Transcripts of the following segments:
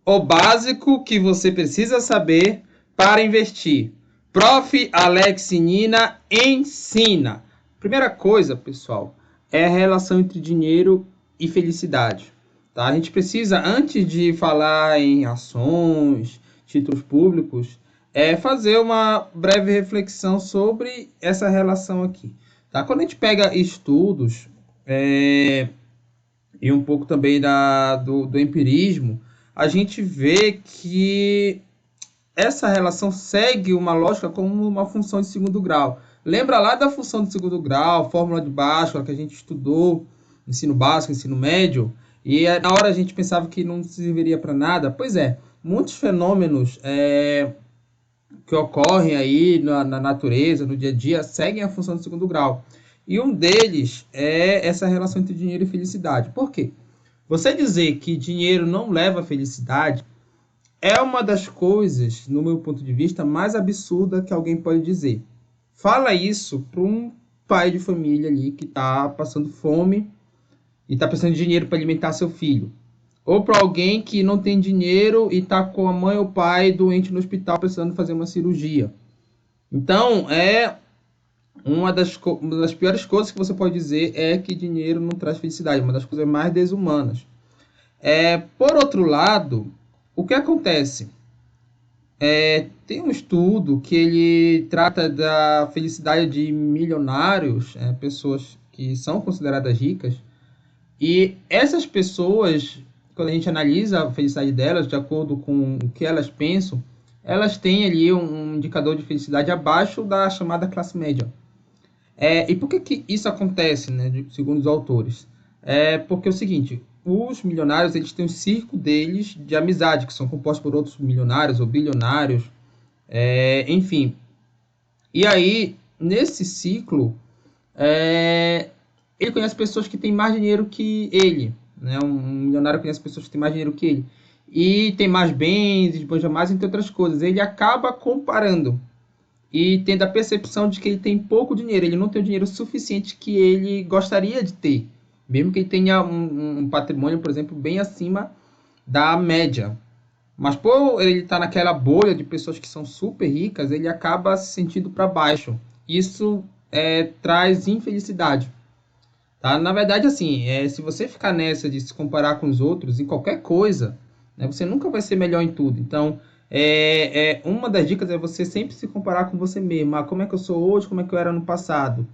O básico que você precisa saber para investir. Prof. Alex Nina ensina. Primeira coisa, pessoal, é a relação entre dinheiro e felicidade. Tá? A gente precisa, antes de falar em ações, títulos públicos, fazer uma breve reflexão sobre essa relação aqui. Tá? Quando a gente pega estudos e um pouco também do empirismo, a gente vê que essa relação segue uma lógica como uma função de segundo grau. Lembra lá da função de segundo grau, fórmula de Bhaskara, que a gente estudou, ensino básico, ensino médio, e na hora a gente pensava que não serviria para nada? Pois é, muitos fenômenos que ocorrem aí na natureza, no dia a dia, seguem a função de segundo grau. E um deles é essa relação entre dinheiro e felicidade. Por quê? Você dizer que dinheiro não leva à felicidade é uma das coisas, no meu ponto de vista, mais absurda que alguém pode dizer. Fala isso para um pai de família ali que está passando fome e está precisando de dinheiro para alimentar seu filho. Ou para alguém que não tem dinheiro e está com a mãe ou pai doente no hospital precisando fazer uma cirurgia. Então, uma das piores coisas que você pode dizer é que dinheiro não traz felicidade, uma das coisas mais desumanas. Por outro lado, o que acontece? Tem um estudo que ele trata da felicidade de milionários, pessoas que são consideradas ricas, e essas pessoas, quando a gente analisa a felicidade delas, de acordo com o que elas pensam, elas têm ali um indicador de felicidade abaixo da chamada classe média. E por que isso acontece, né, segundo os autores? Porque é o seguinte, os milionários eles têm um círculo deles de amizade, que são compostos por outros milionários ou bilionários, enfim. E aí, nesse ciclo, ele conhece pessoas que têm mais dinheiro que ele. Né? Um milionário conhece pessoas que têm mais dinheiro que ele. E tem mais bens, esbanja mais, entre outras coisas. Ele acaba comparando e tendo a percepção de que ele tem pouco dinheiro. Ele não tem o dinheiro suficiente que ele gostaria de ter. Mesmo que ele tenha um patrimônio, por exemplo, bem acima da média. Mas por ele estar naquela bolha de pessoas que são super ricas, ele acaba se sentindo para baixo. Isso traz infelicidade. Tá? Na verdade, assim, se você ficar nessa de se comparar com os outros em qualquer coisa, né, você nunca vai ser melhor em tudo. Então, uma das dicas é você sempre se comparar com você mesmo. Como é que eu sou hoje, como é que eu era no passado.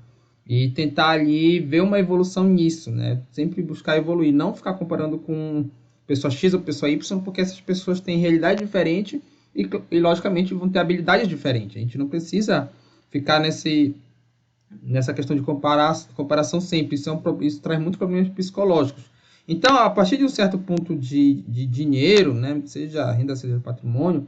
E tentar ali ver uma evolução nisso, né? Sempre buscar evoluir, não ficar comparando com pessoa X ou pessoa Y, porque essas pessoas têm realidade diferente e logicamente, vão ter habilidades diferentes. A gente não precisa ficar nessa questão de comparação sempre. Isso traz muitos problemas psicológicos. Então, a partir de um certo ponto de dinheiro, né, seja renda, seja patrimônio,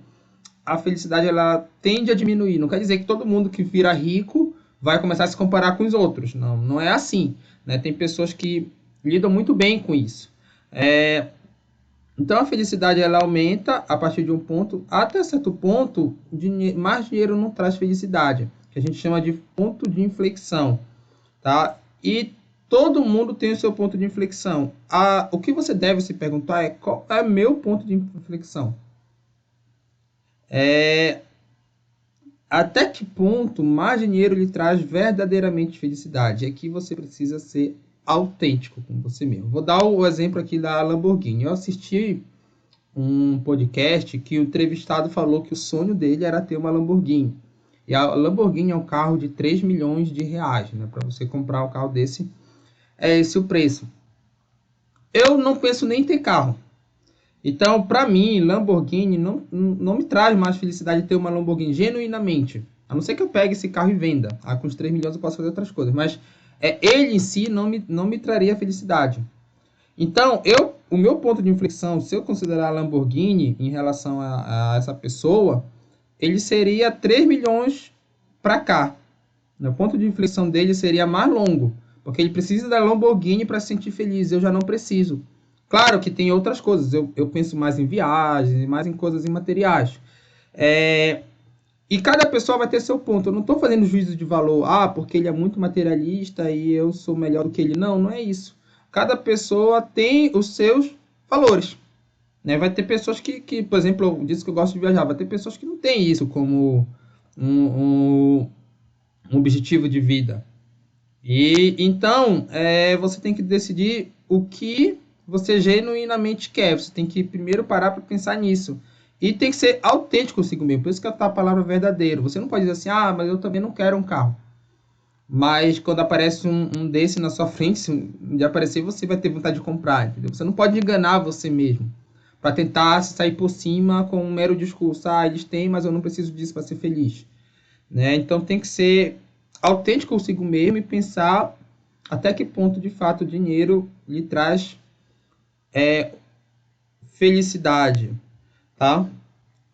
a felicidade ela tende a diminuir. Não quer dizer que todo mundo que vira rico vai começar a se comparar com os outros. Não, não é assim. Né? Tem pessoas que lidam muito bem com isso. Então a felicidade ela aumenta a partir de um ponto, até certo ponto, mais dinheiro não traz felicidade, que a gente chama de ponto de inflexão, tá? E todo mundo tem o seu ponto de inflexão. O que você deve se perguntar é qual é meu ponto de inflexão? Até que ponto mais dinheiro lhe traz verdadeiramente felicidade? Aqui você precisa ser autêntico com você mesmo. Vou dar o exemplo aqui da Lamborghini. Eu assisti um podcast que o entrevistado falou que o sonho dele era ter uma Lamborghini. E a Lamborghini é um carro de 3 milhões de reais, né? Para você comprar um carro desse, é esse o preço. Eu não penso nem em ter carro. Então, para mim, Lamborghini não me traz mais felicidade ter uma Lamborghini genuinamente. A não ser que eu pegue esse carro e venda. Com os 3 milhões eu posso fazer outras coisas. Mas ele em si não me traria felicidade. Então, o meu ponto de inflexão, se eu considerar a Lamborghini em relação a essa pessoa, ele seria 3 milhões para cá. O ponto de inflexão dele seria mais longo, porque ele precisa da Lamborghini para se sentir feliz. Eu já não preciso. Claro que tem outras coisas. Eu penso mais em viagens, mais em coisas imateriais. E cada pessoa vai ter seu ponto. Eu não estou fazendo juízo de valor, porque ele é muito materialista e eu sou melhor do que ele. Não, não é isso. Cada pessoa tem os seus valores. né? Vai ter pessoas por exemplo, eu disse que eu gosto de viajar, vai ter pessoas que não têm isso como um, um objetivo de vida. E então, você tem que decidir o que você genuinamente quer. Você tem que primeiro parar para pensar nisso. E tem que ser autêntico consigo mesmo. Por isso que a palavra verdadeiro. Você não pode dizer assim, ah, mas eu também não quero um carro. Mas quando aparece um desse na sua frente, se de aparecer, você vai ter vontade de comprar, entendeu? Você não pode enganar você mesmo para tentar se sair por cima com um mero discurso. Ah, eles têm, mas eu não preciso disso para ser feliz, né? Então tem que ser autêntico consigo mesmo e pensar até que ponto de fato o dinheiro lhe traz felicidade, tá?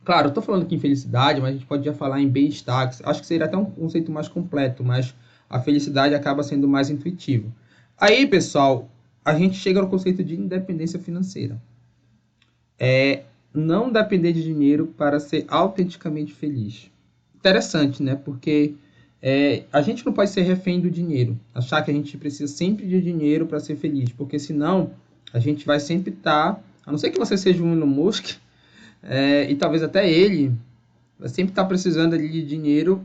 Claro, eu tô falando aqui em felicidade, mas a gente pode já falar em bem-estar. Acho que seria até um conceito mais completo, mas a felicidade acaba sendo mais intuitivo. Aí, pessoal, a gente chega no conceito de independência financeira. Não depender de dinheiro para ser autenticamente feliz. Interessante, né? Porque a gente não pode ser refém do dinheiro. Achar que a gente precisa sempre de dinheiro para ser feliz. Porque senão a gente vai sempre estar. A não ser que você seja um Elon Musk, e talvez até ele, vai sempre estar precisando ali de dinheiro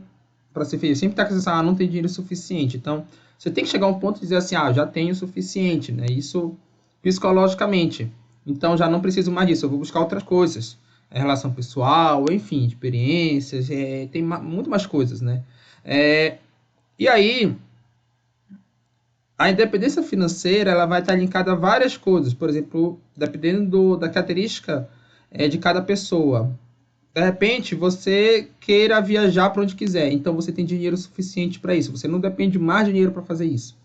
para ser feliz. Sempre está pensando, não tem dinheiro suficiente. Então você tem que chegar a um ponto de dizer assim, já tenho o suficiente, né? Isso psicologicamente. Então já não preciso mais disso, eu vou buscar outras coisas. Relação pessoal, enfim, experiências, tem muito mais coisas, né? E aí, a independência financeira ela vai estar linkada a várias coisas. Por exemplo, dependendo da característica de cada pessoa. De repente, você queira viajar para onde quiser, então você tem dinheiro suficiente para isso. Você não depende de mais dinheiro para fazer isso.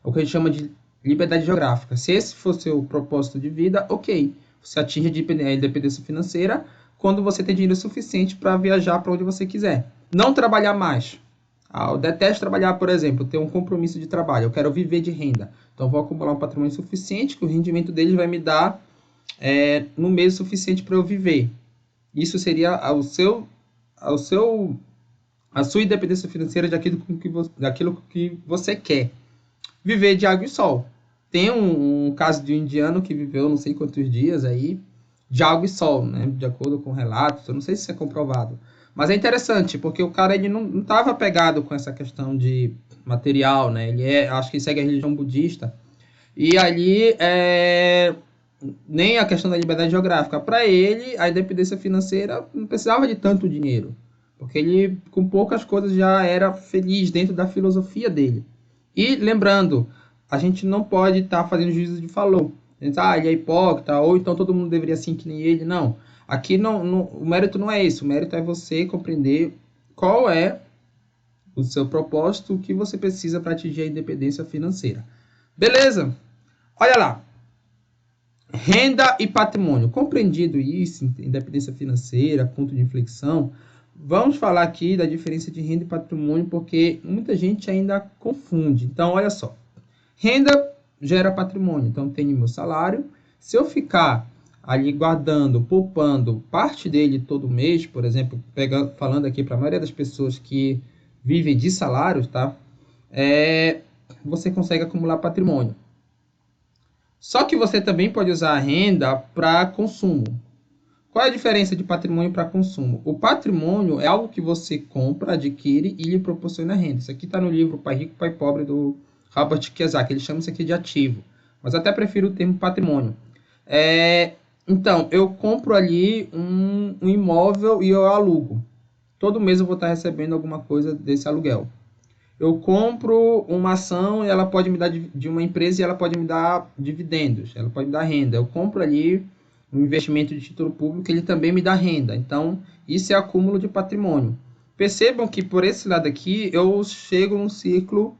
É o que a gente chama de liberdade geográfica. Se esse for seu propósito de vida, ok. Você atinge a independência financeira quando você tem dinheiro suficiente para viajar para onde você quiser. Não trabalhar mais. Eu detesto trabalhar, por exemplo, ter um compromisso de trabalho. Eu quero viver de renda. Então, vou acumular um patrimônio suficiente que o rendimento deles vai me dar no mês suficiente para eu viver. Isso seria a sua independência financeira daquilo que você quer. Viver de água e sol. Tem um caso de um indiano que viveu não sei quantos dias aí de água e sol, né? De acordo com relatos. Eu não sei se isso é comprovado. Mas é interessante, porque o cara ele não estava apegado com essa questão de material, né? Acho que ele segue a religião budista. E ali nem a questão da liberdade geográfica. Para ele, a independência financeira não precisava de tanto dinheiro. Porque ele, com poucas coisas, já era feliz dentro da filosofia dele. E lembrando, a gente não pode estar fazendo juízo de valor. Ele é hipócrita, ou então todo mundo deveria ser que nem ele. Não. Aqui o mérito não é isso. O mérito é você compreender qual é o seu propósito, o que você precisa para atingir a independência financeira. Beleza? Olha lá. Renda e patrimônio. Compreendido isso, independência financeira, ponto de inflexão, vamos falar aqui da diferença de renda e patrimônio, porque muita gente ainda confunde. Então, olha só. Renda gera patrimônio. Então, tenho meu salário. Se eu ficar ali guardando, poupando parte dele todo mês, por exemplo, falando aqui para a maioria das pessoas que vivem de salários, tá? Você consegue acumular patrimônio. Só que você também pode usar a renda para consumo. Qual é a diferença de patrimônio para consumo? O patrimônio é algo que você compra, adquire e lhe proporciona renda. Isso aqui está no livro Pai Rico, Pai Pobre, do Robert Kiyosaki. Ele chama isso aqui de ativo. Mas até prefiro o termo patrimônio. Então, eu compro ali um imóvel e eu alugo. Todo mês eu vou estar recebendo alguma coisa desse aluguel. Eu compro uma ação e ela pode me dar de uma empresa e ela pode me dar dividendos, ela pode me dar renda. Eu compro ali um investimento de título público, ele também me dá renda. Então, isso é acúmulo de patrimônio. Percebam que por esse lado aqui eu chego num ciclo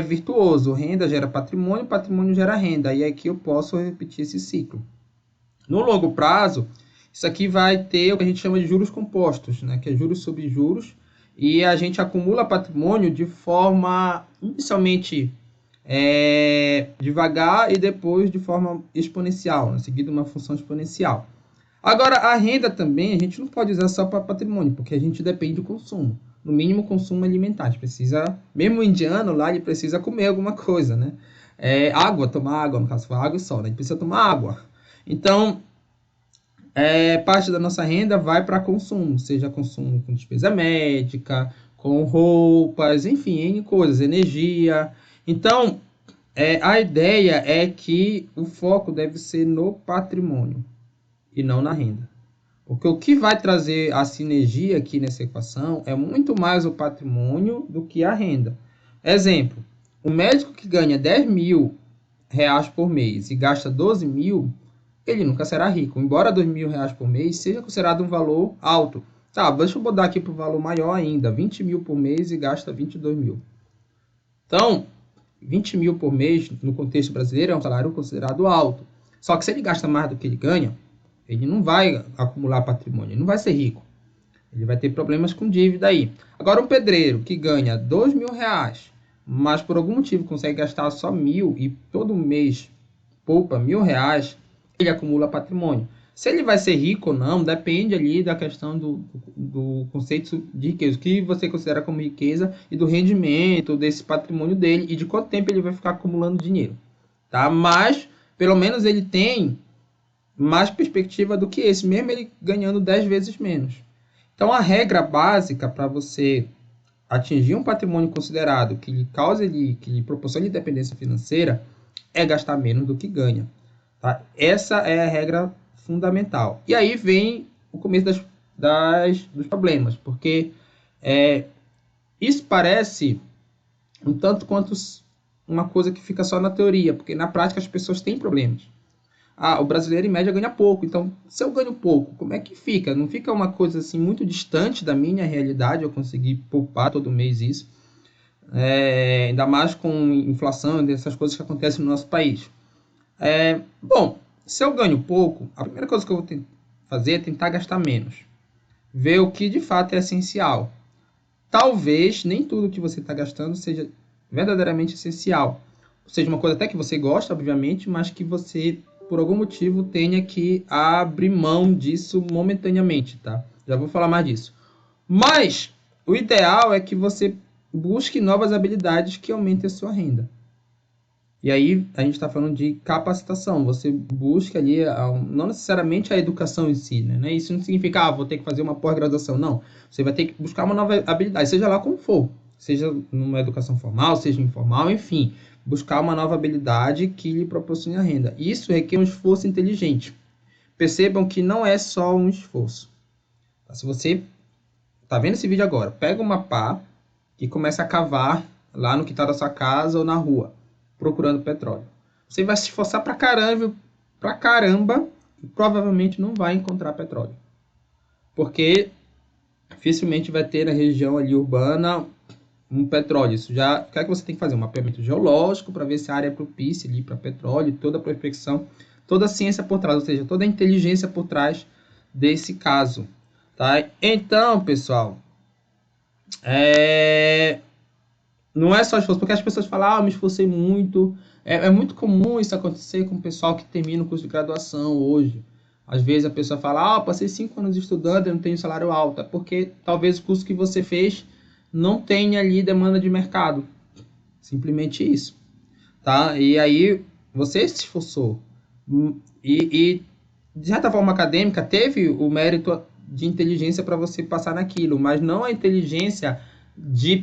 virtuoso. Renda gera patrimônio, patrimônio gera renda. E aqui eu posso repetir esse ciclo. No longo prazo, isso aqui vai ter o que a gente chama de juros compostos, né? Que é juros sobre juros. E a gente acumula patrimônio de forma inicialmente devagar e depois de forma exponencial, né? Seguindo uma função exponencial. Agora, a renda também a gente não pode usar só para patrimônio, porque a gente depende do consumo. No mínimo, consumo alimentar. A gente precisa, mesmo o indiano lá, ele precisa comer alguma coisa, né? Água, tomar água, no caso, água e sol, né? A gente precisa tomar água. Então, parte da nossa renda vai para consumo, seja consumo com despesa médica, com roupas, enfim, N coisas, energia. Então, a ideia é que o foco deve ser no patrimônio e não na renda. Porque o que vai trazer a sinergia aqui nessa equação é muito mais o patrimônio do que a renda. Exemplo, o médico que ganha 10 mil reais por mês e gasta 12 mil, ele nunca será rico. Embora 2 mil reais por mês seja considerado um valor alto. Tá, deixa eu botar aqui para o valor maior ainda, 20 mil por mês e gasta 22 mil. Então, 20 mil por mês, no contexto brasileiro, é um salário considerado alto. Só que se ele gasta mais do que ele ganha, ele não vai acumular patrimônio, ele não vai ser rico. Ele vai ter problemas com dívida aí. Agora, um pedreiro que ganha 2 mil reais, mas por algum motivo consegue gastar só 1.000 e todo mês poupa 1.000 reais, ele acumula patrimônio. Se ele vai ser rico ou não, depende ali da questão do conceito de riqueza, o que você considera como riqueza e do rendimento desse patrimônio dele e de quanto tempo ele vai ficar acumulando dinheiro. Tá? Mas, pelo menos ele tem mais perspectiva do que esse, mesmo ele ganhando 10 vezes menos. Então, a regra básica para você atingir um patrimônio considerado que lhe proporcione independência financeira é gastar menos do que ganha. Tá? Essa é a regra fundamental. E aí vem o começo dos problemas, porque isso parece um tanto quanto uma coisa que fica só na teoria, porque na prática as pessoas têm problemas. O brasileiro em média ganha pouco, então se eu ganho pouco, como é que fica? Não fica uma coisa assim muito distante da minha realidade eu conseguir poupar todo mês isso? Ainda mais com inflação e essas coisas que acontecem no nosso país. Bom, se eu ganho pouco, a primeira coisa que eu vou fazer é tentar gastar menos. Ver o que de fato é essencial. Talvez nem tudo que você está gastando seja verdadeiramente essencial. Seja uma coisa até que você gosta, obviamente, mas que você, por algum motivo, tenha que abrir mão disso momentaneamente, tá? Já vou falar mais disso. Mas o ideal é que você busque novas habilidades que aumentem a sua renda. E aí a gente está falando de capacitação. Você busca ali, não necessariamente a educação em si, né? Isso não significa, vou ter que fazer uma pós-graduação. Não. Você vai ter que buscar uma nova habilidade, seja lá como for. Seja numa educação formal, seja informal, enfim. Buscar uma nova habilidade que lhe proporcione a renda. Isso requer um esforço inteligente. Percebam que não é só um esforço. Se você está vendo esse vídeo agora, pega uma pá e começa a cavar lá no quintal da sua casa ou na rua, procurando petróleo. Você vai se esforçar pra caramba e provavelmente não vai encontrar petróleo. Porque dificilmente vai ter na região ali urbana um petróleo. Isso já, o que é que você tem que fazer? Um mapeamento geológico para ver se a área é propícia ali para petróleo, toda a prospecção, toda a ciência por trás, ou seja, toda a inteligência por trás desse caso. Tá? Então, pessoal, não é só esforço, porque as pessoas falam, eu me esforcei muito. É muito comum isso acontecer com o pessoal que termina o curso de graduação hoje. Às vezes a pessoa fala, passei 5 anos estudando e não tenho salário alto. É porque talvez o curso que você fez não tenha ali demanda de mercado. Simplesmente isso. Tá? E aí você se esforçou. E de certa forma acadêmica, teve o mérito de inteligência para você passar naquilo, mas não a inteligência de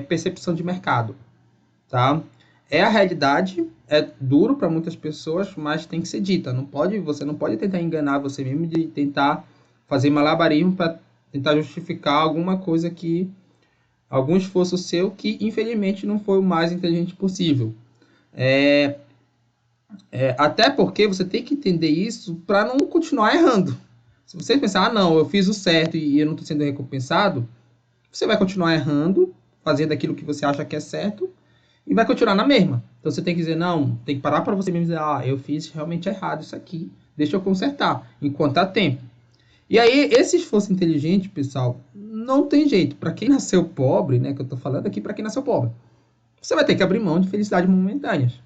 percepção de mercado, tá? É a realidade, é duro para muitas pessoas, mas tem que ser dita. Você não pode tentar enganar você mesmo de tentar fazer malabarismo para tentar justificar algum esforço seu que infelizmente não foi o mais inteligente possível. Até porque você tem que entender isso para não continuar errando. Se você pensar, não, eu fiz o certo e eu não estou sendo recompensado, você vai continuar errando, fazendo aquilo que você acha que é certo, e vai continuar na mesma. Então você tem que dizer, não, tem que parar para você mesmo dizer, eu fiz realmente errado isso aqui, deixa eu consertar, enquanto há tempo. E aí, esse esforço inteligente, pessoal, não tem jeito. Para quem nasceu pobre, né, que eu estou falando aqui para quem nasceu pobre, você vai ter que abrir mão de felicidades momentâneas.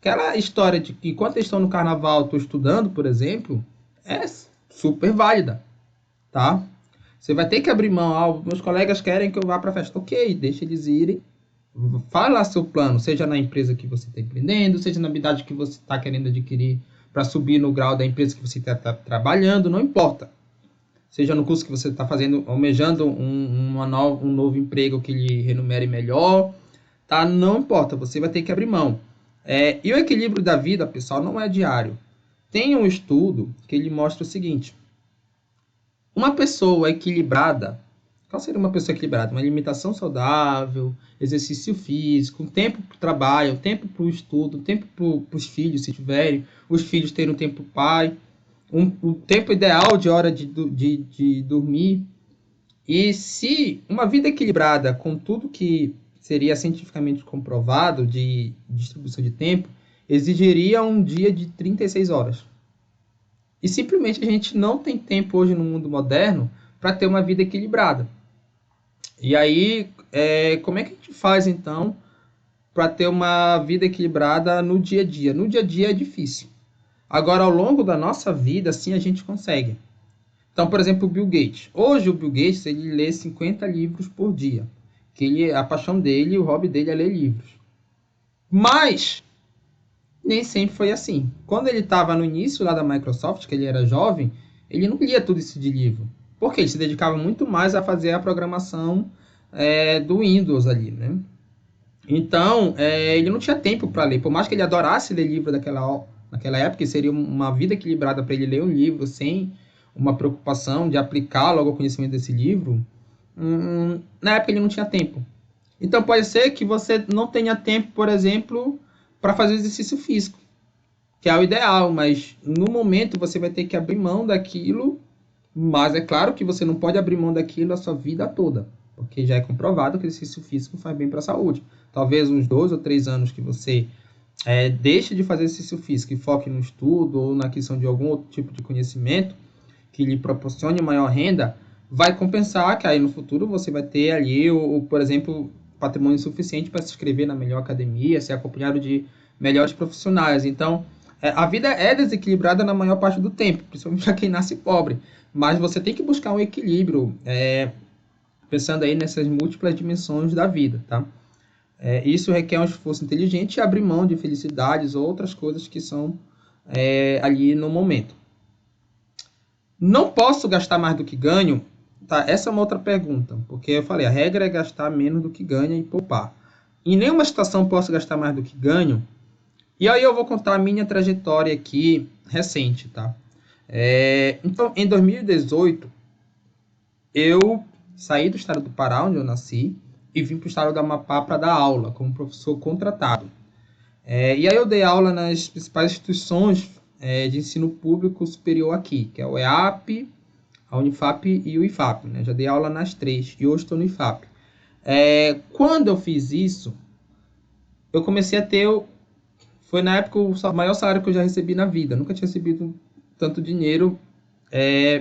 Aquela história de que enquanto eles estão no carnaval, estou estudando, por exemplo, é super válida, tá? Você vai ter que abrir mão. Meus colegas querem que eu vá para a festa. Ok, deixa eles irem. Fala seu plano, seja na empresa que você está empreendendo, seja na habilidade que você está querendo adquirir para subir no grau da empresa que você está trabalhando, não importa. Seja no curso que você está fazendo, almejando um novo emprego que lhe renumere melhor, tá? Não importa, você vai ter que abrir mão. E o equilíbrio da vida, pessoal, não é diário. Tem um estudo que ele mostra o seguinte: uma pessoa equilibrada, qual seria uma pessoa equilibrada? Uma alimentação saudável, exercício físico, um tempo para o trabalho, um tempo para o estudo, um tempo para os filhos, se tiverem, os filhos terem um tempo para o pai, um tempo ideal de hora de dormir. E se uma vida equilibrada com tudo que seria cientificamente comprovado de distribuição de tempo, exigiria um dia de 36 horas. E simplesmente a gente não tem tempo hoje no mundo moderno para ter uma vida equilibrada. E aí, como é que a gente faz então para ter uma vida equilibrada no dia a dia? No dia a dia é difícil. Agora, ao longo da nossa vida, sim, a gente consegue. Então, por exemplo, o Bill Gates. Hoje, o Bill Gates ele lê 50 livros por dia. A paixão dele, o hobby dele é ler livros. Mas, nem sempre foi assim. Quando ele estava no início lá da Microsoft, que ele era jovem, ele não lia tudo isso de livro. Porque ele se dedicava muito mais a fazer a programação do Windows ali, né? Então, ele não tinha tempo para ler. Por mais que ele adorasse ler livro naquela época, seria uma vida equilibrada para ele ler um livro sem uma preocupação de aplicar logo o conhecimento desse livro, na época ele não tinha tempo. Então, pode ser que você não tenha tempo, por exemplo, para fazer exercício físico, que é o ideal, mas no momento você vai ter que abrir mão daquilo, mas é claro que você não pode abrir mão daquilo a sua vida toda, porque já é comprovado que o exercício físico faz bem para a saúde. Talvez uns 2 ou 3 anos que você deixe de fazer exercício físico e foque no estudo ou na aquisição de algum outro tipo de conhecimento que lhe proporcione maior renda, vai compensar que aí no futuro você vai ter ali, por exemplo, patrimônio suficiente para se inscrever na melhor academia, ser acompanhado de melhores profissionais. Então, a vida é desequilibrada na maior parte do tempo, principalmente para quem nasce pobre. Mas você tem que buscar um equilíbrio, pensando aí nessas múltiplas dimensões da vida, tá? Isso requer um esforço inteligente e abrir mão de felicidades ou outras coisas que são ali no momento. Não posso gastar mais do que ganho? Tá, essa é uma outra pergunta, porque eu falei, a regra é gastar menos do que ganha e poupar. Em nenhuma situação posso gastar mais do que ganho. E aí eu vou contar a minha trajetória aqui recente, tá? Então, em 2018, eu saí do estado do Pará, onde eu nasci, e vim para o estado do Amapá para dar aula, como professor contratado. E aí eu dei aula nas principais instituições de ensino público superior aqui, que é o EAP, a Unifap e o IFAP, né? Já dei aula nas 3 e hoje estou no IFAP. Quando eu fiz isso, eu comecei a ter, foi na época o maior salário que eu já recebi na vida. Nunca tinha recebido tanto dinheiro,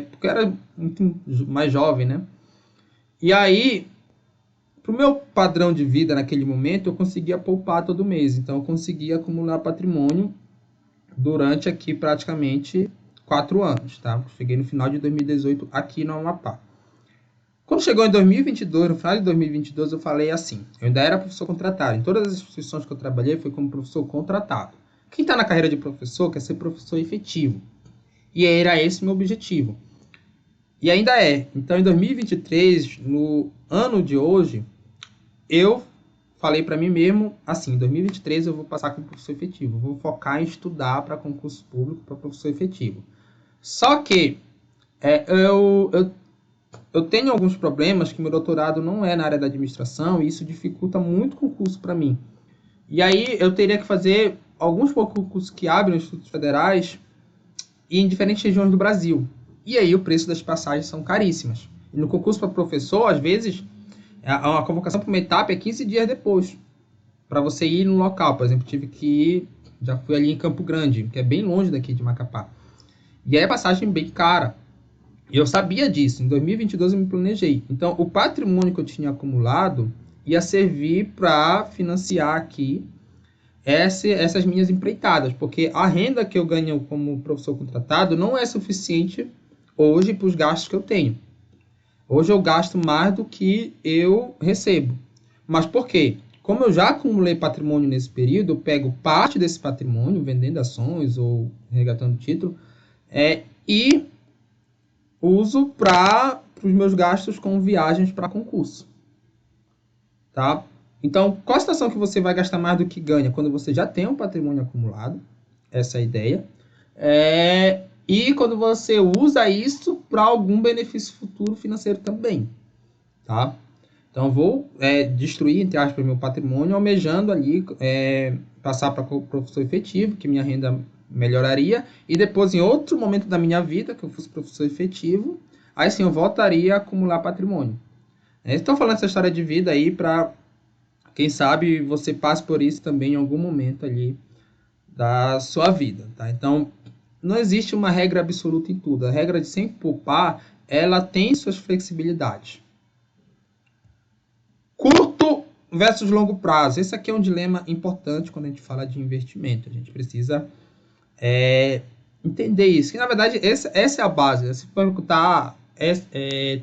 porque eu era muito mais jovem, né? E aí, para o meu padrão de vida naquele momento, eu conseguia poupar todo mês. Então, eu conseguia acumular patrimônio durante aqui praticamente 4 anos, tá? Cheguei no final de 2018 aqui no Amapá. Quando chegou em 2022, no final de 2022, eu falei assim, eu ainda era professor contratado. Em todas as instituições que eu trabalhei, foi como professor contratado. Quem está na carreira de professor quer ser professor efetivo. E era esse o meu objetivo. E ainda é. Então, em 2023, no ano de hoje, eu falei para mim mesmo, assim, em 2023 eu vou passar como professor efetivo. Vou focar em estudar para concurso público para professor efetivo. Só que eu tenho alguns problemas que meu doutorado não é na área da administração e isso dificulta muito o concurso para mim. E aí eu teria que fazer alguns concursos que abrem nos institutos federais em diferentes regiões do Brasil. E aí o preço das passagens são caríssimas. E no concurso para professor, às vezes, a convocação para uma etapa é 15 dias depois, para você ir no local. Por exemplo, tive que ir, já fui ali em Campo Grande, que é bem longe daqui de Macapá. E aí a passagem bem cara. E eu sabia disso. Em 2022 eu me planejei. Então, o patrimônio que eu tinha acumulado ia servir para financiar aqui essas minhas empreitadas, porque a renda que eu ganho como professor contratado não é suficiente hoje para os gastos que eu tenho. Hoje eu gasto mais do que eu recebo. Mas por quê? como eu já acumulei patrimônio nesse período, eu pego parte desse patrimônio, vendendo ações ou resgatando título, e uso para os meus gastos com viagens para concurso. Tá? Então, qual a situação que você vai gastar mais do que ganha? Quando você já tem um patrimônio acumulado, essa é a ideia. E quando você usa isso para algum benefício futuro financeiro também. Tá? Então, eu vou destruir, entre aspas, meu patrimônio, almejando ali passar para professor efetivo, que minha renda melhoraria, e depois, em outro momento da minha vida, que eu fosse professor efetivo, aí sim eu voltaria a acumular patrimônio. Estou falando essa história de vida aí para, quem sabe, você passe por isso também em algum momento ali da sua vida, tá? Então, não existe uma regra absoluta em tudo. A regra de sempre poupar, ela tem suas flexibilidades. Curto versus longo prazo. Esse aqui é um dilema importante quando a gente fala de investimento. A gente precisa entender isso. Que, na verdade, essa é a base. Se perguntar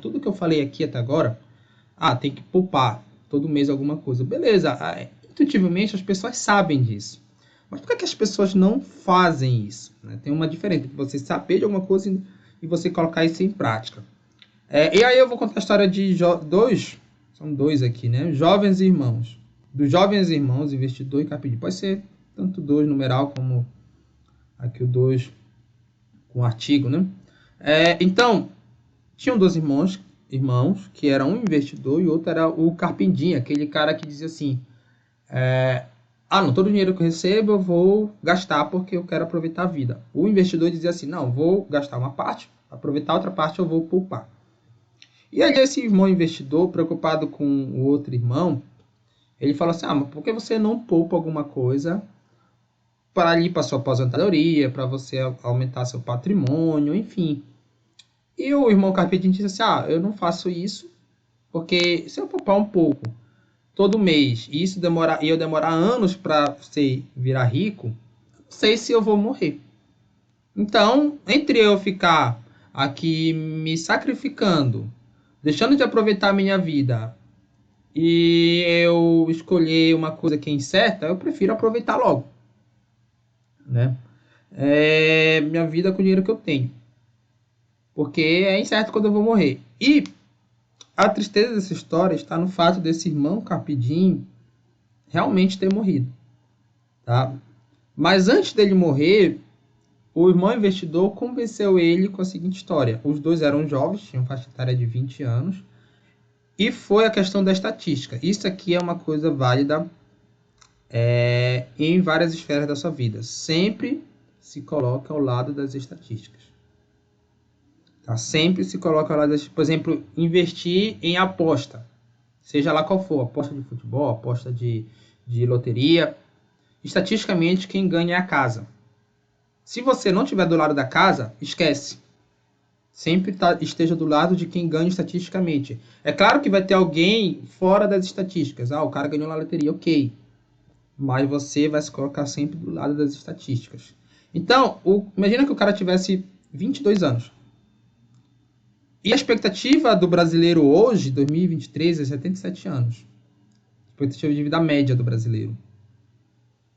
tudo que eu falei aqui até agora, tem que poupar todo mês alguma coisa. Beleza, intuitivamente as pessoas sabem disso. Mas por que as pessoas não fazem isso? Tem uma diferença entre você saber de alguma coisa e você colocar isso em prática. E aí eu vou contar a história de são dois aqui, né? Jovens irmãos. Dos jovens irmãos, investidor e carpedinho. Pode ser tanto 2 numeral como aqui o 2 com artigo, né? Então, tinham 2 irmãos que era um investidor e o outro era o carpindim, aquele cara que dizia assim, não, todo o dinheiro que eu recebo eu vou gastar porque eu quero aproveitar a vida. O investidor dizia assim, não, vou gastar uma parte, aproveitar outra parte eu vou poupar. E aí esse irmão investidor, preocupado com o outro irmão, ele falou assim, mas por que você não poupa alguma coisa para ir para sua aposentadoria, para você aumentar seu patrimônio, enfim. E o irmão carpinteiro disse assim, eu não faço isso, porque se eu poupar um pouco todo mês, e eu demorar anos para você virar rico, não sei se eu vou morrer. Então, entre eu ficar aqui me sacrificando, deixando de aproveitar a minha vida, e eu escolher uma coisa que é incerta, eu prefiro aproveitar logo. Né? Minha vida com o dinheiro que eu tenho. Porque é incerto quando eu vou morrer. E a tristeza dessa história está no fato desse irmão Carpidim realmente ter morrido. Tá? Mas antes dele morrer, o irmão investidor convenceu ele com a seguinte história. Os dois eram jovens, tinham faixa etária de 20 anos. E foi a questão da estatística. Isso aqui é uma coisa válida em várias esferas da sua vida. Sempre se coloca ao lado das estatísticas. Tá? Sempre se coloca ao lado das... Por exemplo, investir em aposta. Seja lá qual for. Aposta de futebol, aposta de loteria. Estatisticamente, quem ganha é a casa. Se você não estiver do lado da casa, esquece. Sempre esteja do lado de quem ganha estatisticamente. É claro que vai ter alguém fora das estatísticas. O cara ganhou na loteria, ok. Mas você vai se colocar sempre do lado das estatísticas. Então, imagina que o cara tivesse 22 anos. E a expectativa do brasileiro hoje, 2023, é 77 anos. A expectativa de vida média do brasileiro.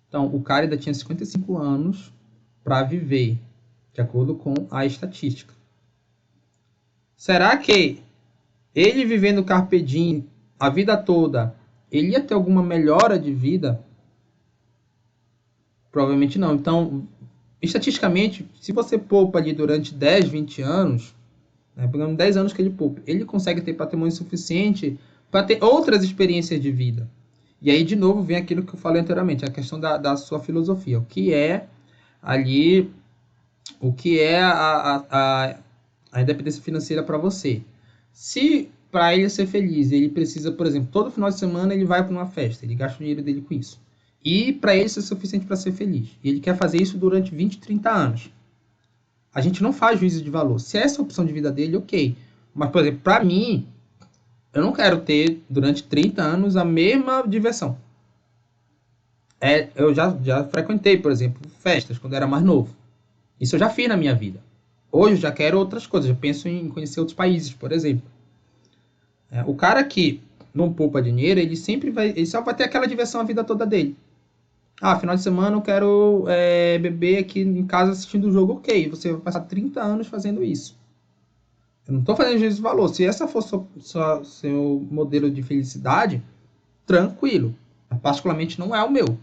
Então, o cara ainda tinha 55 anos para viver, de acordo com a estatística. Será que ele vivendo carpe diem a vida toda, ele ia ter alguma melhora de vida? Provavelmente não. Então, estatisticamente, se você poupa ali durante 10, 20 anos, pegando 10 anos que ele poupa, ele consegue ter patrimônio suficiente para ter outras experiências de vida. E aí, de novo, vem aquilo que eu falei anteriormente, a questão da sua filosofia. O que é ali, o que é a independência financeira para você? Se para ele ser feliz, ele precisa, por exemplo, todo final de semana ele vai para uma festa, ele gasta o dinheiro dele com isso. E para ele isso é suficiente para ser feliz. E ele quer fazer isso durante 20, 30 anos. A gente não faz juízo de valor. Se essa é a opção de vida dele, ok. Mas, por exemplo, para mim, eu não quero ter durante 30 anos a mesma diversão. Eu já frequentei, por exemplo, festas quando eu era mais novo. Isso eu já fiz na minha vida. Hoje eu já quero outras coisas. Eu penso em conhecer outros países, por exemplo. O cara que não poupa dinheiro, ele só vai ter aquela diversão a vida toda dele. Ah, final de semana eu quero beber aqui em casa assistindo o jogo, ok. Você vai passar 30 anos fazendo isso. Eu não estou fazendo juízo de valor. Se essa for seu modelo de felicidade, tranquilo. Particularmente não é o meu.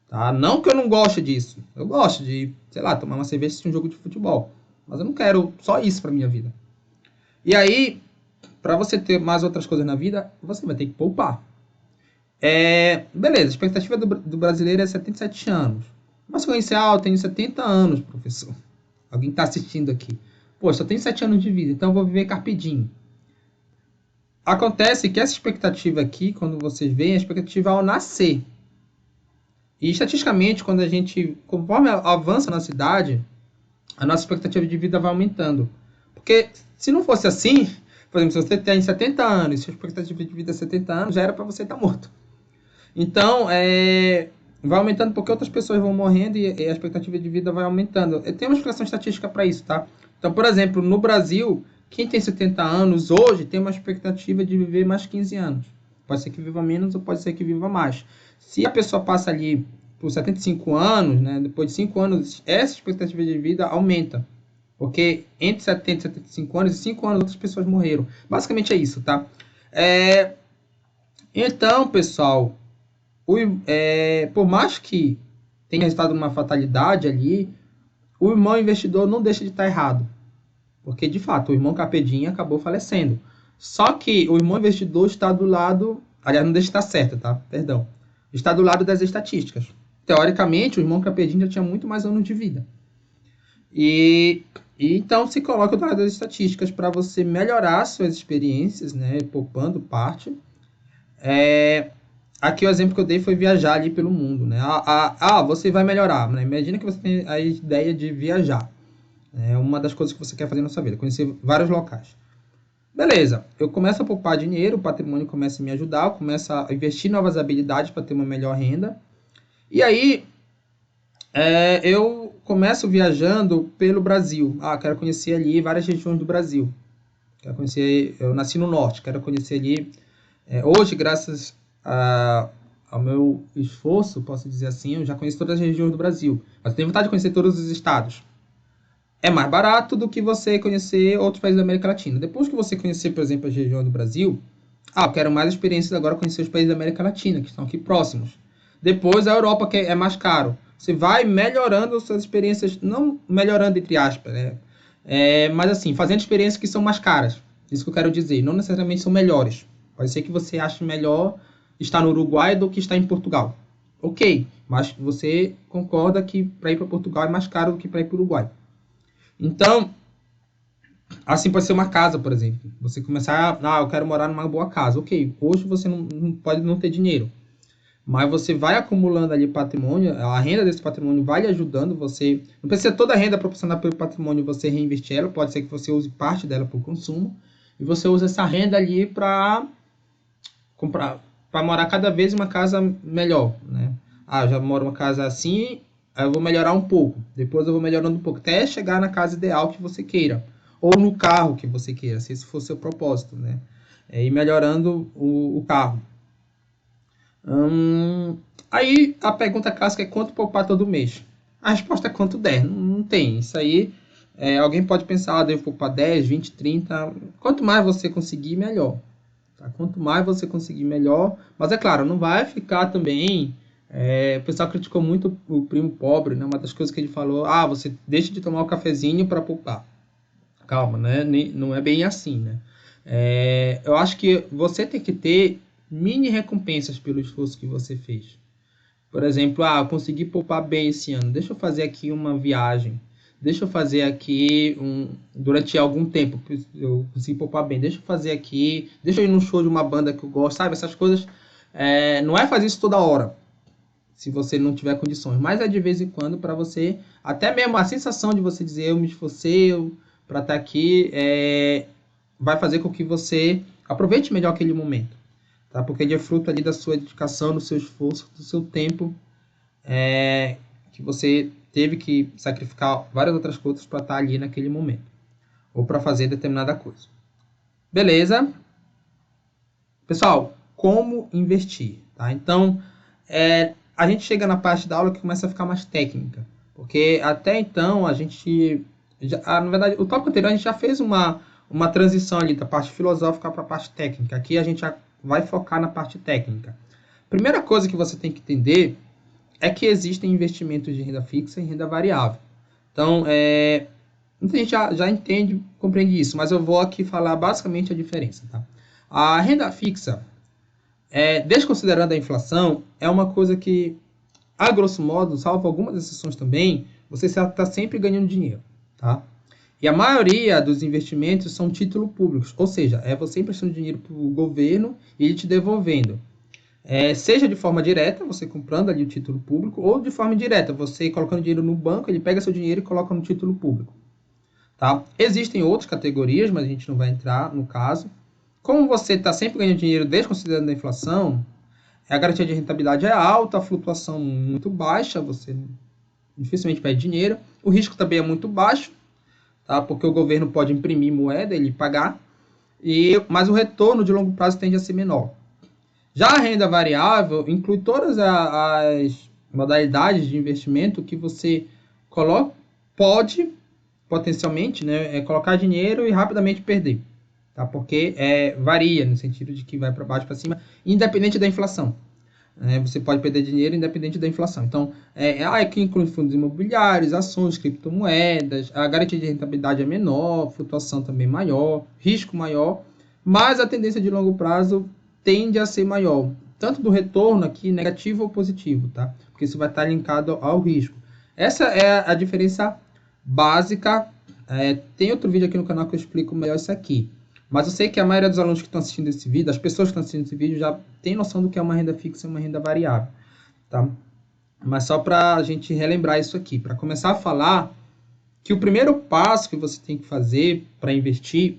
Tá? Não que eu não goste disso. Eu gosto de, sei lá, tomar uma cerveja e assistir um jogo de futebol. Mas eu não quero só isso para minha vida. E aí, para você ter mais outras coisas na vida, você vai ter que poupar. Beleza, a expectativa do brasileiro é 77 anos. Mas se eu conhecer, eu tenho 70 anos, professor. Alguém está assistindo aqui. Pô, só tenho 7 anos de vida, então eu vou viver carpidinho. Acontece que essa expectativa aqui, quando vocês veem, é a expectativa ao nascer. E estatisticamente, conforme avança na cidade, a nossa expectativa de vida vai aumentando. Porque se não fosse assim, por exemplo, se você tem 70 anos e sua expectativa de vida é 70 anos, já era para você estar morto. Então, vai aumentando porque outras pessoas vão morrendo e a expectativa de vida vai aumentando. Tem uma explicação estatística para isso, tá? Então, por exemplo, no Brasil, quem tem 70 anos hoje tem uma expectativa de viver mais 15 anos. Pode ser que viva menos ou pode ser que viva mais. Se a pessoa passa ali por 75 anos, né, depois de 5 anos, essa expectativa de vida aumenta. Porque entre 70 e 75 anos, e 5 anos outras pessoas morreram. Basicamente é isso, tá? Então, pessoal, por mais que tenha resultado numa fatalidade ali, o irmão investidor não deixa de estar errado. Porque, de fato, o irmão Capedinha acabou falecendo. Só que o irmão investidor está do lado... Aliás, não deixa de estar certo, tá? Perdão. Está do lado das estatísticas. Teoricamente, o irmão Capedinha já tinha muito mais anos de vida. E então se coloca do lado das estatísticas para você melhorar suas experiências, né? Poupando parte. Aqui o exemplo que eu dei foi viajar ali pelo mundo, né? Você vai melhorar, né? Imagina que você tem a ideia de viajar. É uma das coisas que você quer fazer na sua vida, conhecer vários locais. Beleza, eu começo a poupar dinheiro, o patrimônio começa a me ajudar, eu começo a investir em novas habilidades para ter uma melhor renda. E aí, eu começo viajando pelo Brasil. Quero conhecer ali várias regiões do Brasil. Eu nasci no norte, quero conhecer ali. Hoje, graças ao meu esforço, posso dizer assim, eu já conheço todas as regiões do Brasil. Mas eu tenho vontade de conhecer todos os estados. É mais barato do que você conhecer outros países da América Latina. Depois que você conhecer, por exemplo, as regiões do Brasil, eu quero mais experiências agora conhecer os países da América Latina, que estão aqui próximos. Depois a Europa, que é mais caro. Você vai melhorando suas experiências, não melhorando entre aspas, né? Mas assim, fazendo experiências que são mais caras. Isso que eu quero dizer. Não necessariamente são melhores. Pode ser que você ache melhor estar no Uruguai do que estar em Portugal. Ok, mas você concorda que para ir para Portugal é mais caro do que para ir para o Uruguai. Então, assim pode ser uma casa, por exemplo. Você começar, eu quero morar numa boa casa. Ok, hoje você não pode não ter dinheiro. Mas você vai acumulando ali patrimônio, a renda desse patrimônio vai lhe ajudando, você... Não precisa toda a renda proporcionada pelo patrimônio você reinvestir ela, pode ser que você use parte dela para o consumo, e você usa essa renda ali para morar cada vez em uma casa melhor, né? Eu já moro em uma casa assim, aí eu vou melhorar um pouco, depois eu vou melhorando um pouco, até chegar na casa ideal que você queira, ou no carro que você queira, se esse for o seu propósito, né? Ir melhorando o carro. Aí a pergunta clássica é quanto poupar todo mês? A resposta é quanto der, não tem. Isso aí, alguém pode pensar, devo poupar 10, 20, 30. Quanto mais você conseguir, melhor. Tá? Quanto mais você conseguir, melhor. Mas é claro, não vai ficar também... o pessoal criticou muito o primo pobre, né? Uma das coisas que ele falou, você deixa de tomar o cafezinho para poupar. Calma, né? Não é bem assim, né? Eu acho que você tem que ter mini recompensas pelo esforço que você fez. Por exemplo, eu consegui poupar bem esse ano. Deixa eu fazer aqui uma viagem. Deixa eu fazer aqui durante algum tempo. Eu consegui poupar bem. Deixa eu fazer aqui. Deixa eu ir num show de uma banda que eu gosto. Sabe? Essas coisas. Não é fazer isso toda hora. Se você não tiver condições. Mas é de vez em quando para você. Até mesmo a sensação de você dizer eu me esforcei para estar aqui. Vai fazer com que você aproveite melhor aquele momento. Tá? Porque ele é fruto ali da sua dedicação, do seu esforço, do seu tempo, que você teve que sacrificar várias outras coisas para estar ali naquele momento, ou para fazer determinada coisa. Beleza? Pessoal, como investir? Tá? Então, a gente chega na parte da aula que começa a ficar mais técnica. Porque até então a gente... na verdade, o tópico anterior a gente já fez uma transição ali da parte filosófica para a parte técnica. Aqui a gente já vai focar na parte técnica. Primeira coisa que você tem que entender é que existem investimentos de renda fixa e renda variável. Então, muita gente já entende, compreende isso, mas eu vou aqui falar basicamente a diferença. Tá? A renda fixa, desconsiderando a inflação, é uma coisa que, a grosso modo, salvo algumas exceções também, você está sempre ganhando dinheiro. Tá? E a maioria dos investimentos são títulos públicos, ou seja, é você emprestando dinheiro para o governo e ele te devolvendo. Seja de forma direta, você comprando ali o título público, ou de forma indireta, você colocando dinheiro no banco, ele pega seu dinheiro e coloca no título público. Tá? Existem outras categorias, mas a gente não vai entrar no caso. Como você está sempre ganhando dinheiro desconsiderando a inflação, a garantia de rentabilidade é alta, a flutuação muito baixa, você dificilmente perde dinheiro. O risco também é muito baixo, tá? Porque o governo pode imprimir moeda e pagar, mas o retorno de longo prazo tende a ser menor. Já a renda variável inclui todas as modalidades de investimento que você pode, potencialmente, né, colocar dinheiro e rapidamente perder. Tá? Porque varia, no sentido de que vai para baixo, para cima, independente da inflação. Você pode perder dinheiro independente da inflação. Então, aqui inclui fundos imobiliários, ações, criptomoedas, a garantia de rentabilidade é menor, flutuação também maior, risco maior, mas a tendência de longo prazo tende a ser maior, tanto do retorno aqui, negativo ou positivo, tá? Porque isso vai estar linkado ao risco. Essa é a diferença básica. Tem outro vídeo aqui no canal que eu explico melhor isso aqui. Mas eu sei que a maioria dos alunos que estão assistindo esse vídeo, as pessoas que estão assistindo esse vídeo, já tem noção do que é uma renda fixa e uma renda variável, tá? Mas só para a gente relembrar isso aqui, para começar a falar que o primeiro passo que você tem que fazer para investir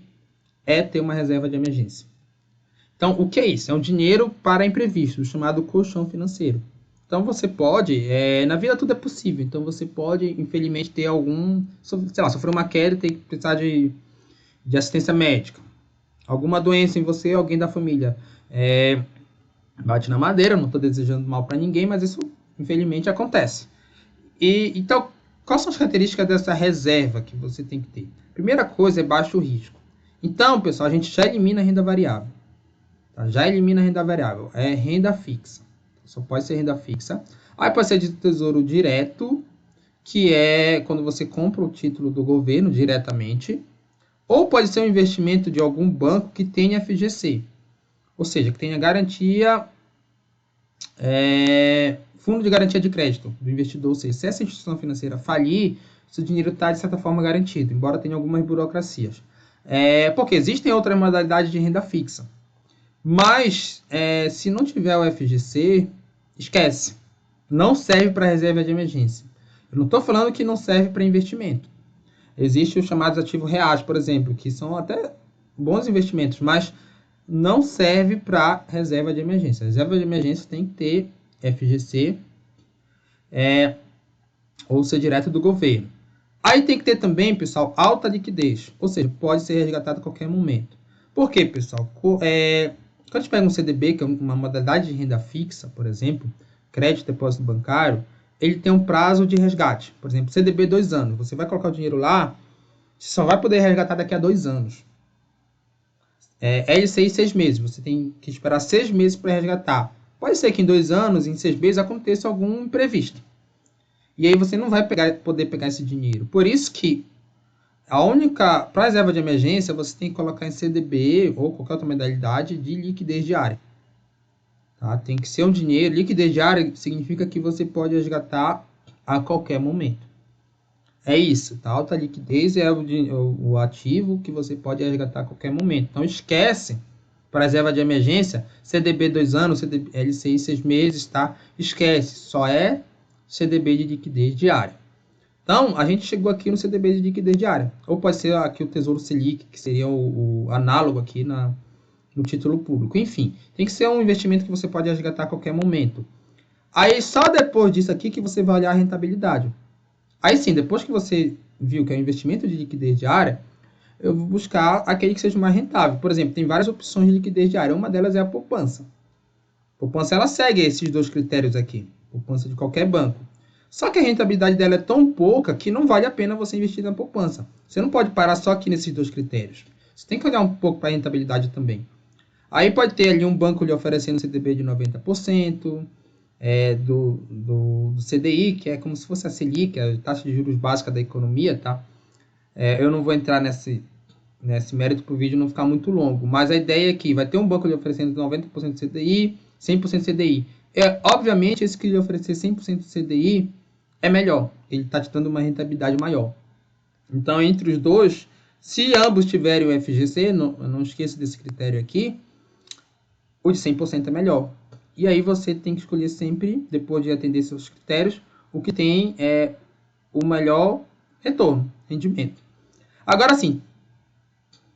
é ter uma reserva de emergência. Então, o que é isso? É um dinheiro para imprevistos, chamado colchão financeiro. Então, você pode, na vida tudo é possível, então você pode, infelizmente, ter sofrer uma queda e ter que precisar de assistência médica. Alguma doença em você, alguém da família bate na madeira, não estou desejando mal para ninguém, mas isso, infelizmente, acontece. Então, quais são as características dessa reserva que você tem que ter? Primeira coisa é baixo risco. Então, pessoal, a gente já elimina a renda variável. Já elimina a renda variável. É renda fixa. Só pode ser renda fixa. Aí pode ser de tesouro direto, que é quando você compra o título do governo diretamente. Ou pode ser um investimento de algum banco que tenha FGC. Ou seja, que tenha garantia... fundo de garantia de crédito do investidor. Ou seja, se essa instituição financeira falir, seu dinheiro está, de certa forma, garantido. Embora tenha algumas burocracias. Porque existem outras modalidades de renda fixa. Mas, se não tiver o FGC, esquece. Não serve para reserva de emergência. Eu não estou falando que não serve para investimento. Existem os chamados ativos reais, por exemplo, que são até bons investimentos, mas não serve para reserva de emergência. Reserva de emergência tem que ter FGC ou ser direto do governo. Aí tem que ter também, pessoal, alta liquidez. Ou seja, pode ser resgatado a qualquer momento. Por quê, pessoal? Quando a gente pega um CDB, que é uma modalidade de renda fixa, por exemplo, crédito, depósito bancário, ele tem um prazo de resgate. Por exemplo, CDB 2 anos. Você vai colocar o dinheiro lá, você só vai poder resgatar daqui a 2 anos. LCI 6 meses. Você tem que esperar 6 meses para resgatar. Pode ser que em 2 anos, em 6 meses, aconteça algum imprevisto. E aí você não vai poder pegar esse dinheiro. Por isso que para a reserva de emergência, você tem que colocar em CDB ou qualquer outra modalidade de liquidez diária. Tá? Tem que ser um dinheiro. Liquidez diária significa que você pode resgatar a qualquer momento. É isso. Tá? Alta liquidez é o ativo que você pode resgatar a qualquer momento. Então, esquece, para a reserva de emergência, CDB 2 anos, LCI 6 meses, tá? Esquece. Só é CDB de liquidez diária. Então, a gente chegou aqui no CDB de liquidez diária. Ou pode ser aqui o Tesouro Selic, que seria o análogo aqui no título público. Enfim, tem que ser um investimento que você pode resgatar a qualquer momento. Aí, só depois disso aqui que você vai olhar a rentabilidade. Aí sim, depois que você viu que é um investimento de liquidez diária, eu vou buscar aquele que seja mais rentável. Por exemplo, tem várias opções de liquidez diária. Uma delas é a poupança. A poupança, ela segue esses dois critérios aqui. Poupança de qualquer banco. Só que a rentabilidade dela é tão pouca que não vale a pena você investir na poupança. Você não pode parar só aqui nesses dois critérios. Você tem que olhar um pouco para a rentabilidade também. Aí pode ter ali um banco lhe oferecendo CDB de 90%, do CDI, que é como se fosse a Selic, a taxa de juros básica da economia, tá? Eu não vou entrar nesse mérito para o vídeo não ficar muito longo, mas a ideia é que vai ter um banco lhe oferecendo 90% de CDI, 100% de CDI. Obviamente, esse que lhe oferecer 100% de CDI é melhor, ele está te dando uma rentabilidade maior. Então, entre os dois, se ambos tiverem o FGC, não esqueça desse critério aqui, o de 100% é melhor. E aí você tem que escolher sempre, depois de atender seus critérios, o que tem o melhor retorno, rendimento. Agora sim,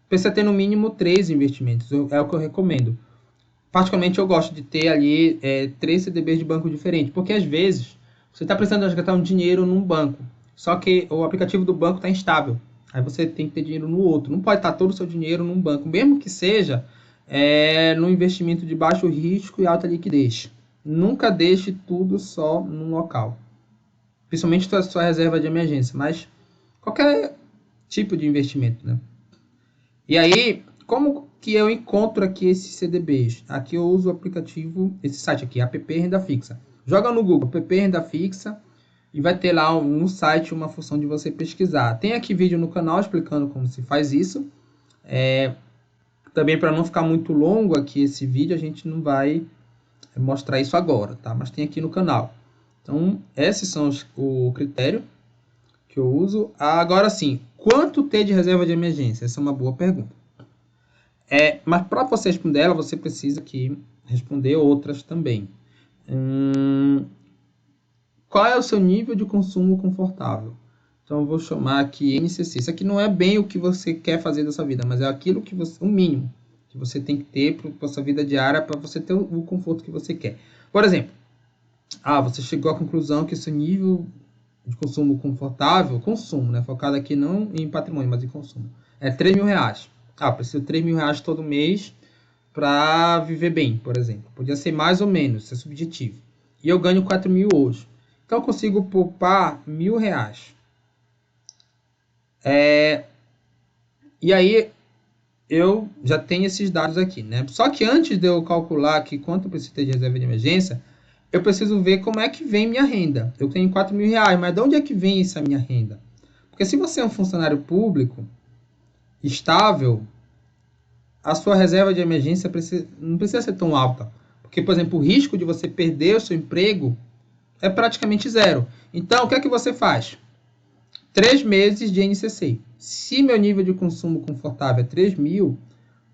precisa ter no mínimo 3 investimentos, é o que eu recomendo. Particularmente eu gosto de ter ali 3 CDBs de banco diferente, porque às vezes você está precisando resgatar um dinheiro num banco, só que o aplicativo do banco está instável. Aí você tem que ter dinheiro no outro. Não pode estar todo o seu dinheiro num banco, mesmo que seja num investimento de baixo risco e alta liquidez. Nunca deixe tudo só num local. Principalmente sua reserva de emergência, mas qualquer tipo de investimento, né? E aí, como que eu encontro aqui esses CDBs? Aqui eu uso o aplicativo, esse site aqui, app Renda Fixa. Joga no Google, app Renda Fixa, e vai ter lá no site uma função de você pesquisar. Tem aqui vídeo no canal explicando como se faz isso. Também para não ficar muito longo aqui esse vídeo, a gente não vai mostrar isso agora, tá? Mas tem aqui no canal. Então, esses são o critério que eu uso. Agora sim, quanto ter de reserva de emergência? Essa é uma boa pergunta. Mas para você responder ela, você precisa aqui responder outras também. Qual é o seu nível de consumo confortável? Então, eu vou chamar aqui NCC. Isso aqui não é bem o que você quer fazer da sua vida, mas é aquilo que o mínimo que você tem que ter para a sua vida diária, para você ter o conforto que você quer. Por exemplo, você chegou à conclusão que seu nível de consumo confortável, consumo, né? Focado aqui não em patrimônio, mas em consumo, é R$3.000. Preciso de R$3.000 todo mês para viver bem, por exemplo. Podia ser mais ou menos, isso é subjetivo. E eu ganho 4.000 hoje. Então, eu consigo poupar R$1.000. E aí, eu já tenho esses dados aqui, né? Só que antes de eu calcular aqui quanto eu preciso ter de reserva de emergência, eu preciso ver como é que vem minha renda. Eu tenho R$4.000, mas de onde é que vem essa minha renda? Porque se você é um funcionário público estável, a sua reserva de emergência não precisa ser tão alta. Porque, por exemplo, o risco de você perder o seu emprego é praticamente zero. Então, o que é que você faz? 3 meses de NCC. Se meu nível de consumo confortável é 3.000,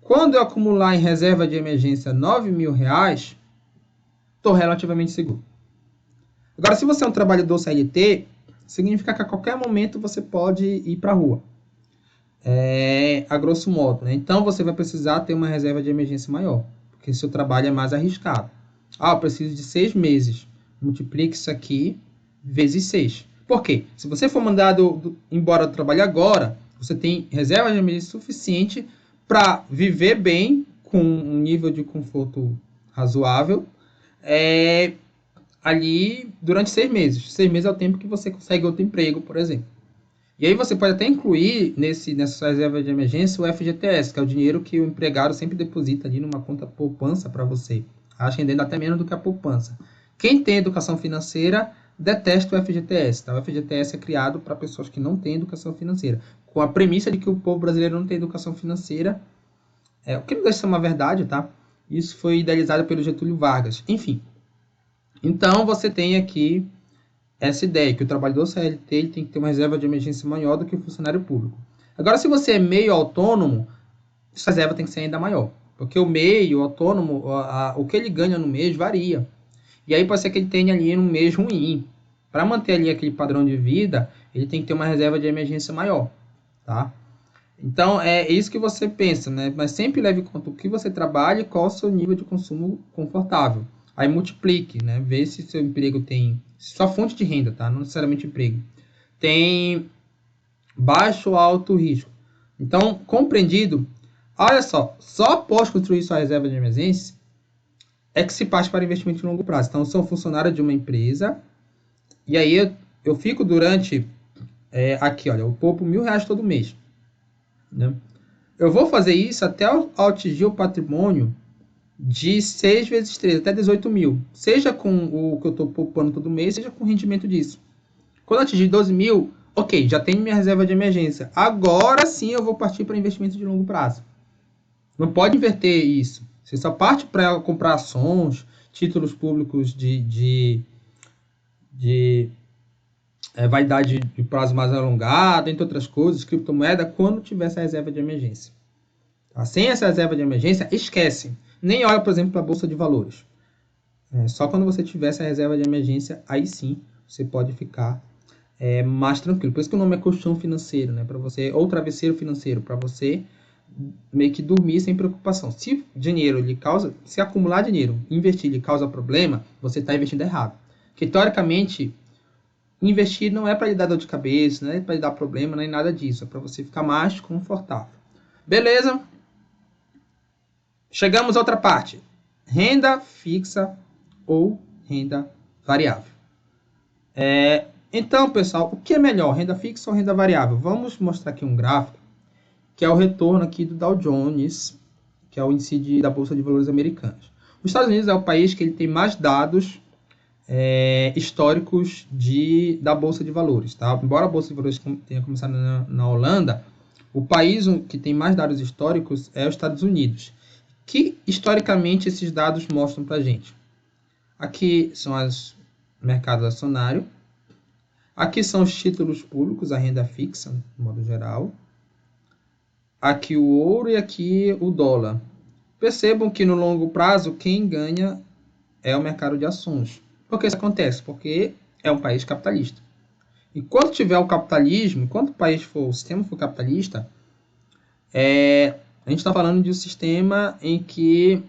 quando eu acumular em reserva de emergência R$9.000, estou relativamente seguro. Agora, se você é um trabalhador CLT, significa que a qualquer momento você pode ir para a rua. A grosso modo, né? Então, você vai precisar ter uma reserva de emergência maior, porque seu trabalho é mais arriscado. Eu preciso de 6 meses. Multiplique isso aqui vezes 6. Por quê? Se você for mandado embora do trabalho agora, você tem reserva de emergência suficiente para viver bem, com um nível de conforto razoável, ali durante 6 meses. 6 meses é o tempo que você consegue outro emprego, por exemplo. E aí você pode até incluir nessa reserva de emergência o FGTS, que é o dinheiro que o empregado sempre deposita ali numa conta poupança para você. Acho rendendo até menos do que a poupança. Quem tem educação financeira detesta o FGTS. Tá? O FGTS é criado para pessoas que não têm educação financeira, com a premissa de que o povo brasileiro não tem educação financeira, o que não deixa de ser uma verdade, tá? Isso foi idealizado pelo Getúlio Vargas. Enfim, então você tem aqui essa ideia, que o trabalhador CLT ele tem que ter uma reserva de emergência maior do que o funcionário público. Agora, se você é meio autônomo, essa reserva tem que ser ainda maior, porque o meio autônomo, o que ele ganha no mês varia. E aí pode ser que ele tenha ali um mês ruim. Para manter ali aquele padrão de vida, ele tem que ter uma reserva de emergência maior, tá? Então, é isso que você pensa, né? Mas sempre leve em conta o que você trabalha e qual o seu nível de consumo confortável. Aí multiplique, né? Vê se seu emprego tem... Sua fonte de renda, tá? Não necessariamente emprego. Tem baixo ou alto risco. Então, compreendido, olha só após construir sua reserva de emergência é que se parte para investimento de longo prazo. Então, eu sou funcionário de uma empresa e aí eu fico durante, aqui, olha, eu poupo R$ 1.000 todo mês, né? Eu vou fazer isso até atingir o patrimônio de 6 vezes 3, até 18 mil. Seja com o que eu estou poupando todo mês, seja com o rendimento disso. Quando atingir 12 mil, ok, já tenho minha reserva de emergência. Agora sim eu vou partir para investimento de longo prazo. Não pode inverter isso. Você só parte para comprar ações, títulos públicos de vaidade de prazo mais alongado, entre outras coisas, criptomoeda, quando tiver essa reserva de emergência. Tá? Sem essa reserva de emergência, esquece. Nem olha, por exemplo, para a Bolsa de Valores. Só quando você tiver essa reserva de emergência, aí sim você pode ficar mais tranquilo. Por isso que o nome é colchão financeiro, né? Para você, ou travesseiro financeiro, para você meio que dormir sem preocupação. Se dinheiro lhe causa, se acumular dinheiro, investir lhe causa problema, você está investindo errado. Porque teoricamente, investir não é para lhe dar dor de cabeça, não é para lhe dar problema, nem nada disso. É para você ficar mais confortável. Beleza? Chegamos a outra parte. Renda fixa ou renda variável. Então, pessoal, o que é melhor, renda fixa ou renda variável? Vamos mostrar aqui um gráfico, que é o retorno aqui do Dow Jones, que é o índice da Bolsa de Valores americanos. Os Estados Unidos é o país que ele tem mais dados históricos da Bolsa de Valores. Tá? Embora a Bolsa de Valores tenha começado na Holanda, o país que tem mais dados históricos é os Estados Unidos. Que, historicamente, esses dados mostram para a gente? Aqui são os mercados acionários. Aqui são os títulos públicos, a renda fixa, de modo geral. Aqui o ouro e aqui o dólar. Percebam que no longo prazo quem ganha é o mercado de ações. Por que isso acontece? Porque é um país capitalista. Enquanto tiver o capitalismo, enquanto o sistema for capitalista, a gente está falando de um sistema em que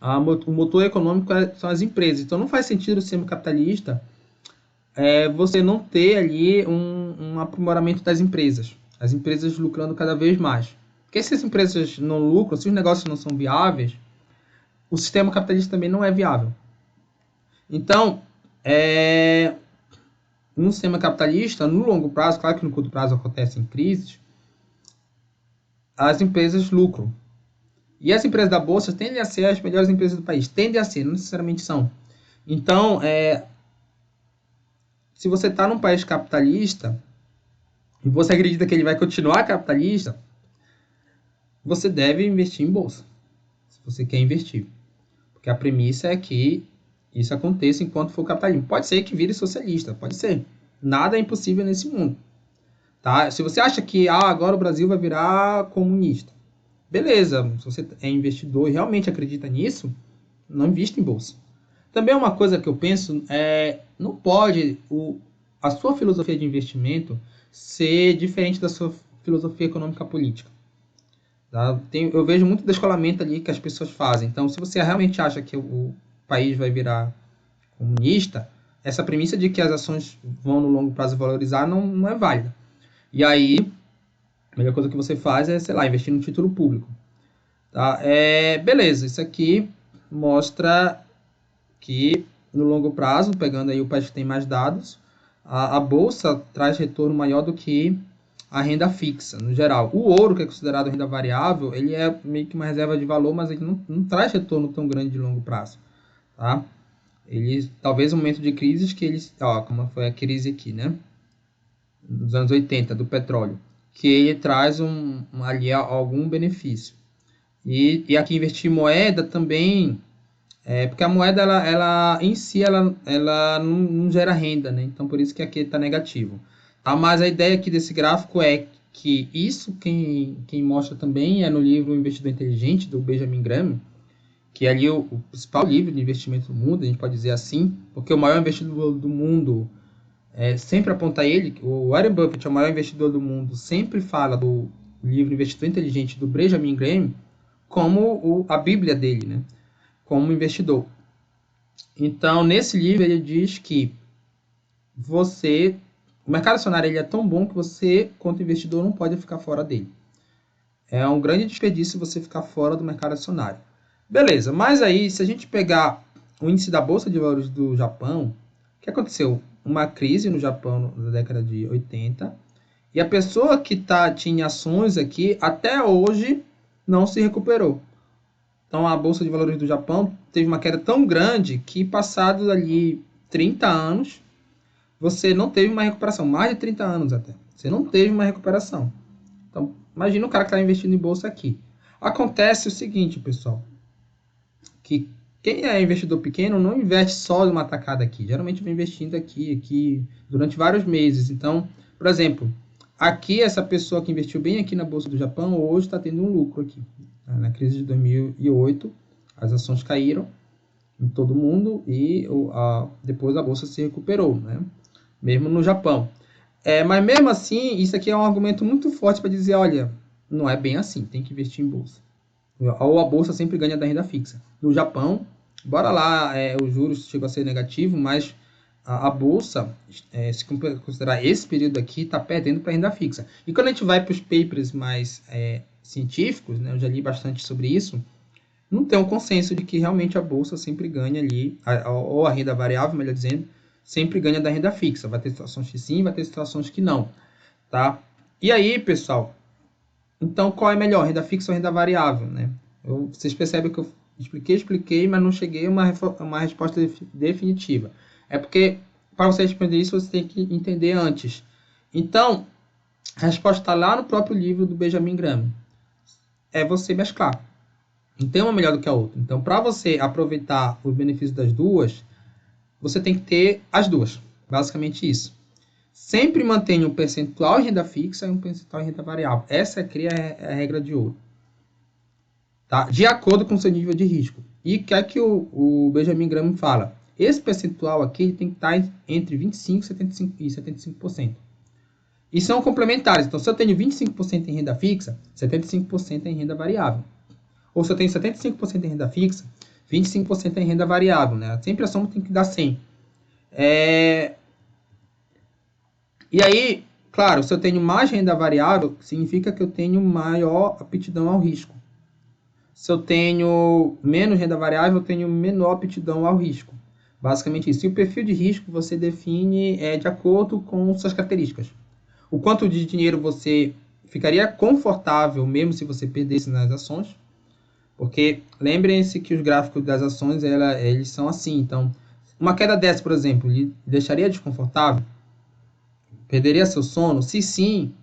o motor econômico são as empresas. Então não faz sentido o sistema capitalista você não ter ali um aprimoramento das empresas. As empresas lucrando cada vez mais. Porque se as empresas não lucram, se os negócios não são viáveis, o sistema capitalista também não é viável. Então, no sistema capitalista, no longo prazo, claro que no curto prazo acontecem crises, as empresas lucram. E as empresas da Bolsa tendem a ser as melhores empresas do país. Tendem a ser, não necessariamente são. Então, se você está num país capitalista e você acredita que ele vai continuar capitalista, você deve investir em bolsa, se você quer investir. Porque a premissa é que isso aconteça enquanto for capitalismo. Pode ser que vire socialista, pode ser. Nada é impossível nesse mundo. Tá? Se você acha que agora o Brasil vai virar comunista, beleza. Se você é investidor e realmente acredita nisso, não invista em bolsa. Também uma coisa que eu penso não pode a sua filosofia de investimento ser diferente da sua filosofia econômica política. Tá? Eu vejo muito descolamento ali que as pessoas fazem. Então, se você realmente acha que o país vai virar comunista, essa premissa de que as ações vão no longo prazo valorizar não é válida. E aí, a melhor coisa que você faz é, sei lá, investir no título público. Tá? Beleza, isso aqui mostra que no longo prazo, pegando aí o país que tem mais dados, a bolsa traz retorno maior do que a renda fixa, no geral. O ouro, que é considerado renda variável, ele é meio que uma reserva de valor, mas ele não traz retorno tão grande de longo prazo. Tá? Ele, talvez um momento de crises que eles, como foi a crise aqui, né? Nos anos 80, do petróleo, que ele traz ali algum benefício. E aqui investir em moeda também, porque a moeda ela em si ela não gera renda, né? Então por isso que aqui está negativo. Tá? Mas a ideia aqui desse gráfico é que isso quem mostra também é no livro O Investidor Inteligente, do Benjamin Graham, que é ali o principal livro de investimento do mundo, a gente pode dizer assim, porque o maior investidor do mundo sempre aponta ele, o Warren Buffett é o maior investidor do mundo, sempre fala do livro Investidor Inteligente do Benjamin Graham como a bíblia dele, né? Como investidor. Então, nesse livro ele diz que o mercado acionário ele é tão bom que você, quanto investidor, não pode ficar fora dele. É um grande desperdício você ficar fora do mercado acionário. Beleza, mas aí, se a gente pegar o índice da Bolsa de Valores do Japão, o que aconteceu? Uma crise no Japão na década de 80, e a pessoa que tinha ações aqui, até hoje, não se recuperou. Então, a Bolsa de Valores do Japão teve uma queda tão grande que, passados ali 30 anos, você não teve uma recuperação. Mais de 30 anos até. Você não teve uma recuperação. Então, imagina o cara que está investindo em bolsa aqui. Acontece o seguinte, pessoal, que quem é investidor pequeno não investe só numa tacada aqui. Geralmente vem investindo aqui, durante vários meses. Então, por exemplo, aqui essa pessoa que investiu bem aqui na Bolsa do Japão, hoje está tendo um lucro aqui. Na crise de 2008, as ações caíram em todo mundo e depois a Bolsa se recuperou, né? Mesmo no Japão. Mas mesmo assim, isso aqui é um argumento muito forte para dizer, olha, não é bem assim, tem que investir em bolsa. Ou a bolsa sempre ganha da renda fixa. No Japão, bora lá, os juros chegam a ser negativo, mas a bolsa, se considerar esse período aqui, está perdendo para a renda fixa. E quando a gente vai para os papers mais científicos, né, eu já li bastante sobre isso, não tem um consenso de que realmente a bolsa sempre ganha ali, ou a renda variável, melhor dizendo, sempre ganha da renda fixa. Vai ter situações que sim, vai ter situações que não, tá? E aí, pessoal, então qual é melhor, renda fixa ou renda variável, né? Vocês percebem que eu expliquei, mas não cheguei a uma resposta definitiva. É porque, para você responder isso, você tem que entender antes. Então, a resposta está lá no próprio livro do Benjamin Graham. É você mesclar. Não tem uma melhor do que a outra. Então, para você aproveitar os benefícios das duas, você tem que ter as duas. Basicamente isso. Sempre mantenha um percentual em renda fixa e um percentual em renda variável. Essa aqui é a regra de ouro. Tá? De acordo com o seu nível de risco. E o que é que o Benjamin Graham fala? Esse percentual aqui tem que estar entre 25% e 75%. E são complementares. Então, se eu tenho 25% em renda fixa, 75% é em renda variável. Ou se eu tenho 75% em renda fixa, 25% em renda variável, né? Sempre a soma tem que dar 100. E aí, claro, se eu tenho mais renda variável, significa que eu tenho maior aptidão ao risco. Se eu tenho menos renda variável, eu tenho menor aptidão ao risco. Basicamente isso. E o perfil de risco você define de acordo com suas características. O quanto de dinheiro você ficaria confortável mesmo se você perdesse nas ações. Porque lembrem-se que os gráficos das ações eles são assim. Então, uma queda dessa, por exemplo, lhe deixaria desconfortável? Perderia seu sono? Se sim,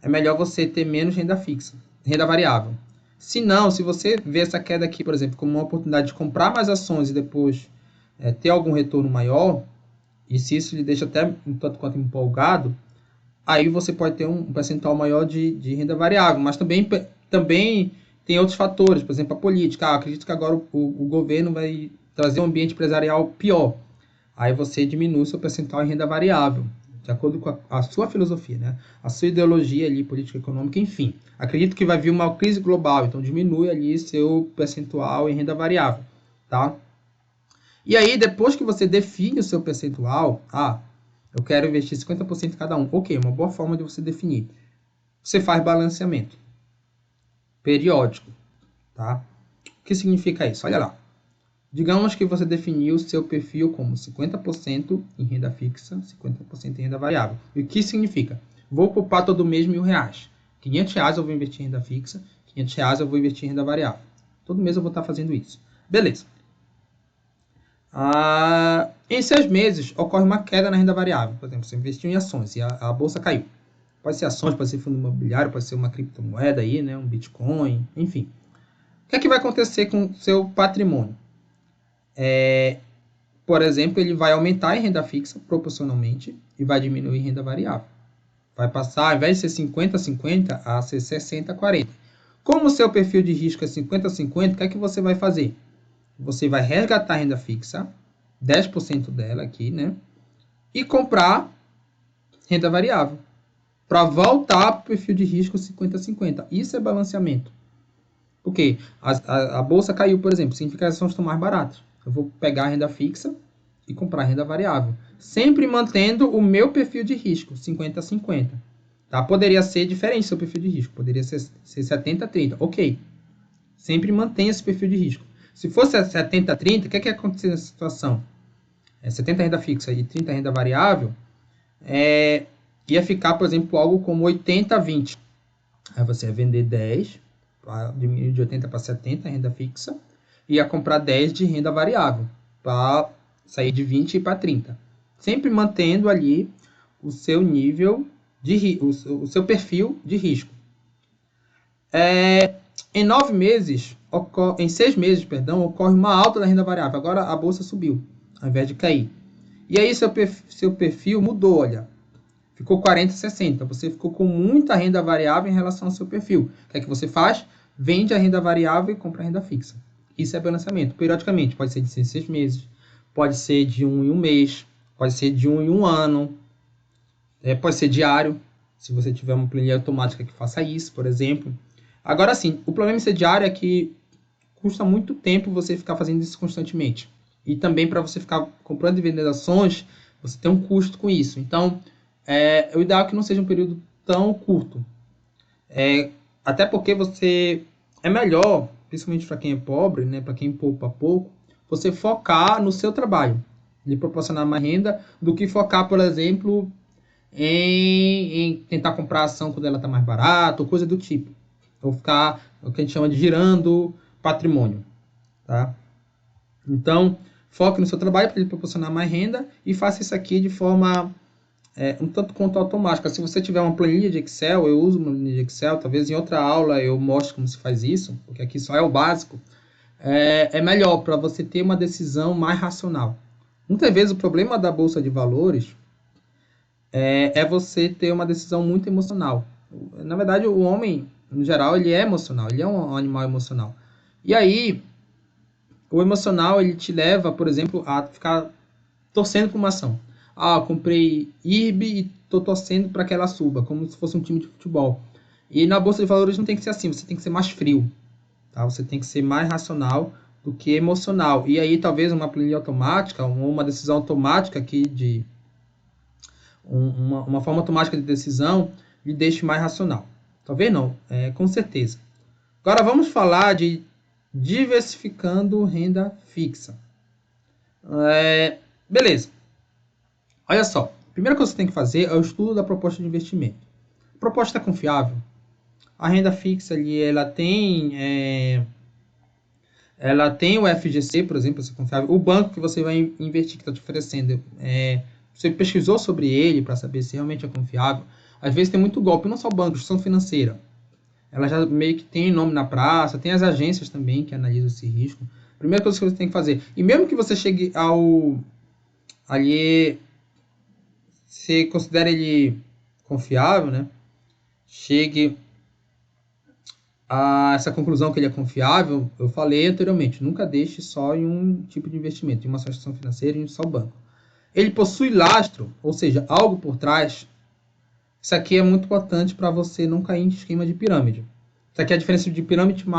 é melhor você ter menos renda fixa, renda variável. Se não, se você vê essa queda aqui, por exemplo, como uma oportunidade de comprar mais ações e depois ter algum retorno maior, e se isso lhe deixa até um tanto quanto empolgado, aí você pode ter um percentual maior de renda variável. Mas também tem outros fatores, por exemplo, a política. Acredito que agora o governo vai trazer um ambiente empresarial pior. Aí você diminui seu percentual em renda variável, de acordo com a sua filosofia, né? A sua ideologia ali, política econômica, enfim. Acredito que vai vir uma crise global, então diminui ali seu percentual em renda variável, tá? E aí, depois que você define o seu percentual, eu quero investir 50% em cada um. Ok, uma boa forma de você definir. Você faz balanceamento periódico, tá? O que significa isso? Olha lá. Digamos que você definiu o seu perfil como 50% em renda fixa, 50% em renda variável. E o que significa? Vou poupar todo mês R$1.000. R$500 eu vou investir em renda fixa, R$500 eu vou investir em renda variável. Todo mês eu vou estar fazendo isso. Beleza. Em 6 meses ocorre uma queda na renda variável. Por exemplo, você investiu em ações e a bolsa caiu. Pode ser ações, pode ser fundo imobiliário, pode ser uma criptomoeda aí, né, um Bitcoin, enfim. O que é que vai acontecer com o seu patrimônio? Por exemplo, ele vai aumentar em renda fixa proporcionalmente e vai diminuir em renda variável. Vai passar, ao invés de ser 50-50, a ser 60-40. Como o seu perfil de risco é 50-50, o que é que você vai fazer? Você vai resgatar a renda fixa, 10% dela aqui, né? E comprar renda variável. Para voltar para o perfil de risco 50-50. Isso é balanceamento. Porque a bolsa caiu, por exemplo, significa que as ações estão mais baratas. Eu vou pegar a renda fixa e comprar a renda variável. Sempre mantendo o meu perfil de risco, 50-50. Tá? Poderia ser diferente seu perfil de risco. Poderia ser 70-30. Ok. Sempre mantenha esse perfil de risco. Se fosse 70-30, o que é que ia acontecer nessa situação? 70 renda fixa e 30 renda variável, ia ficar, por exemplo, algo como 80-20. Aí você ia vender 10, diminuir de 80 para 70 renda fixa, e ia comprar 10 de renda variável, para sair de 20 para 30. Sempre mantendo ali o seu nível de o seu perfil de risco. Em 9 meses, em 6 meses, perdão, ocorre uma alta da renda variável. Agora a bolsa subiu, ao invés de cair. E aí seu perfil mudou, olha. Ficou 40-60. Você ficou com muita renda variável em relação ao seu perfil. O que é que você faz? Vende a renda variável e compra a renda fixa. Isso é balanceamento. Periodicamente, pode ser de 6 meses, pode ser de 1 em 1 mês, pode ser de 1 em 1 ano, pode ser diário, se você tiver uma planilha automática que faça isso, por exemplo. Agora sim, o problema de ser diário é que custa muito tempo você ficar fazendo isso constantemente. E também para você ficar comprando e vendendo ações, você tem um custo com isso. Então, o ideal é que não seja um período tão curto. Até porque é melhor, principalmente para quem é pobre, né, para quem poupa pouco, você focar no seu trabalho, lhe proporcionar mais renda, do que focar, por exemplo, em tentar comprar ação quando ela está mais barata, ou coisa do tipo. Ou ficar, o que a gente chama de girando patrimônio. Tá? Então, foque no seu trabalho para lhe proporcionar mais renda e faça isso aqui de forma um tanto quanto automática. Se você tiver uma planilha de Excel, eu uso uma planilha de Excel, talvez em outra aula eu mostre como se faz isso, porque aqui só é o básico. É melhor para você ter uma decisão mais racional. Muitas vezes o problema da Bolsa de Valores é você ter uma decisão muito emocional. Na verdade, o homem, no geral, ele é emocional, ele é um animal emocional. E aí, o emocional, ele te leva, por exemplo, a ficar torcendo por uma ação. Eu comprei IRB e estou torcendo para que ela suba, como se fosse um time de futebol. E na Bolsa de Valores não tem que ser assim, você tem que ser mais frio. Tá? Você tem que ser mais racional do que emocional. E aí, talvez uma planilha automática, ou uma decisão automática aqui de uma forma automática de decisão lhe deixe mais racional. Talvez não, com certeza. Agora vamos falar de diversificando renda fixa. Beleza. Olha só, a primeira coisa que você tem que fazer é o estudo da proposta de investimento. A proposta é confiável? A renda fixa ali, ela tem o FGC, por exemplo, é confiável. O banco que você vai investir, que está te oferecendo, você pesquisou sobre ele para saber se realmente é confiável. Às vezes tem muito golpe, não só banco, instituição financeira. Ela já meio que tem nome na praça, tem as agências também que analisam esse risco. Primeira coisa que você tem que fazer. E mesmo que você chegue ali, você considera ele confiável, né? Chegue a essa conclusão que ele é confiável, eu falei anteriormente, nunca deixe só em um tipo de investimento, em uma só instituição financeira e em um só banco. Ele possui lastro, ou seja, algo por trás. Isso aqui é muito importante para você não cair em esquema de pirâmide. Isso aqui é a diferença de pirâmide e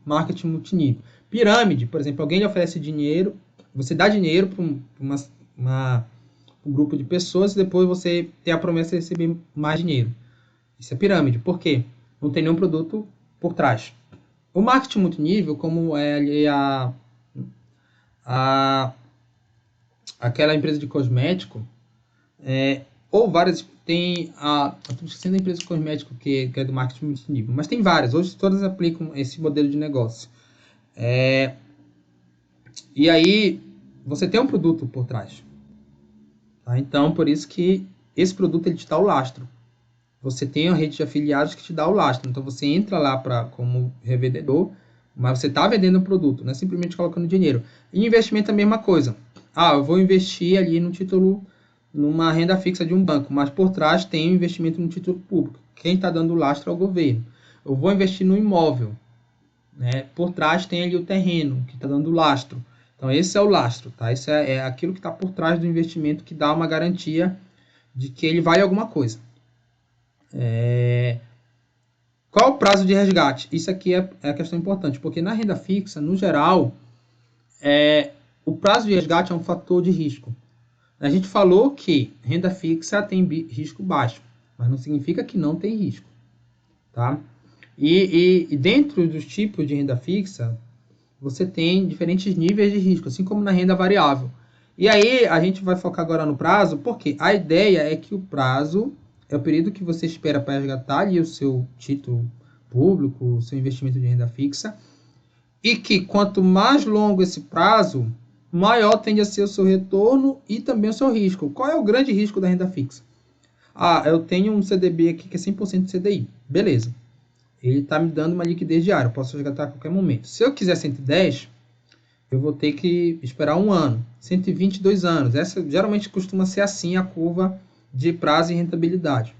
marketing multinível. Pirâmide, por exemplo, alguém lhe oferece dinheiro, você dá dinheiro para um grupo de pessoas e depois você tem a promessa de receber mais dinheiro. Isso é pirâmide. Por quê? Não tem nenhum produto por trás. O marketing multinível, como é ali aquela empresa de cosmético, ou várias, tem estou esquecendo a empresa de cosmético que é do marketing multinível, mas tem várias, hoje todas aplicam esse modelo de negócio. E aí, você tem um produto por trás. Tá? Então, por isso que esse produto ele te dá o lastro. Você tem a rede de afiliados que te dá o lastro. Então, você entra lá como revendedor, mas você está vendendo um produto, não é simplesmente colocando dinheiro. E investimento é a mesma coisa. Eu vou investir ali no título, numa renda fixa de um banco, mas por trás tem um investimento no título público. Quem está dando lastro é o governo. Eu vou investir no imóvel, né? Por trás tem ali o terreno, que está dando lastro. Então, esse é o lastro, tá? Isso é aquilo que está por trás do investimento que dá uma garantia de que ele vale alguma coisa. Qual o prazo de resgate? Isso aqui é a questão importante, porque na renda fixa, no geral, o prazo de resgate é um fator de risco. A gente falou que renda fixa tem risco baixo. mas não significa que não tem risco, tá? E dentro dos tipos de renda fixa, você tem diferentes níveis de risco, assim como na renda variável. E aí a gente vai focar agora no prazo, porque a ideia é que o prazo é o período que você espera para resgatar ali o seu título público, o seu investimento de renda fixa, e que quanto mais longo esse prazo, maior tende a ser o seu retorno e também o seu risco. Qual é o grande risco da renda fixa? Ah, eu tenho um CDB aqui que é 100% CDI. Beleza. Ele está me dando uma liquidez diária, eu posso resgatar a qualquer momento. Se eu quiser 110, eu vou ter que esperar um ano. 120, 2 anos. Essa geralmente costuma ser assim a curva de prazo e rentabilidade.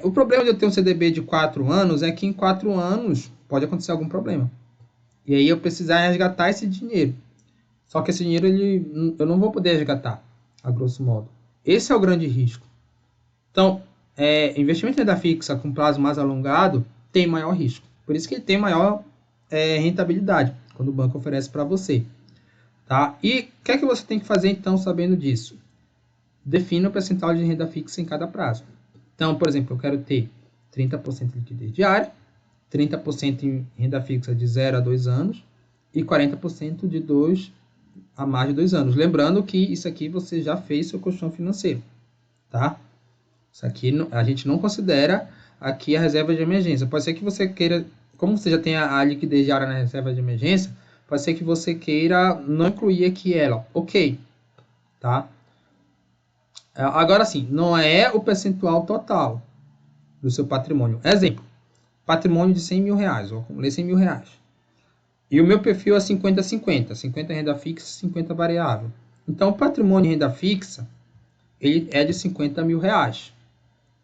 O problema de eu ter um CDB de 4 anos é que em 4 anos pode acontecer algum problema. E aí eu precisar resgatar esse dinheiro. Só que esse dinheiro eu não vou poder resgatar, a grosso modo. Esse é o grande risco. Então, investimento em renda fixa com prazo mais alongado tem maior risco. Por isso que ele tem maior rentabilidade, quando o banco oferece para você. Tá? E o que é que você tem que fazer, então, sabendo disso? Defina o percentual de renda fixa em cada prazo. Então, por exemplo, eu quero ter 30% de liquidez diária, 30% em renda fixa de 0 a 2 anos e 40% de 2 a mais de 2 anos. Lembrando que isso aqui você já fez seu colchão financeiro, tá? Isso aqui a gente não considera aqui a reserva de emergência. Pode ser que você queira, como você já tem a liquidez diária na reserva de emergência, pode ser que você queira não incluir aqui ela. Ok, tá? Agora sim, não é o percentual total do seu patrimônio. Exemplo, patrimônio de 100 mil reais. Eu acumulei 100 mil reais. E o meu perfil é 50-50. 50 renda fixa, 50 variável. Então, o patrimônio em renda fixa, ele é de 50 mil reais.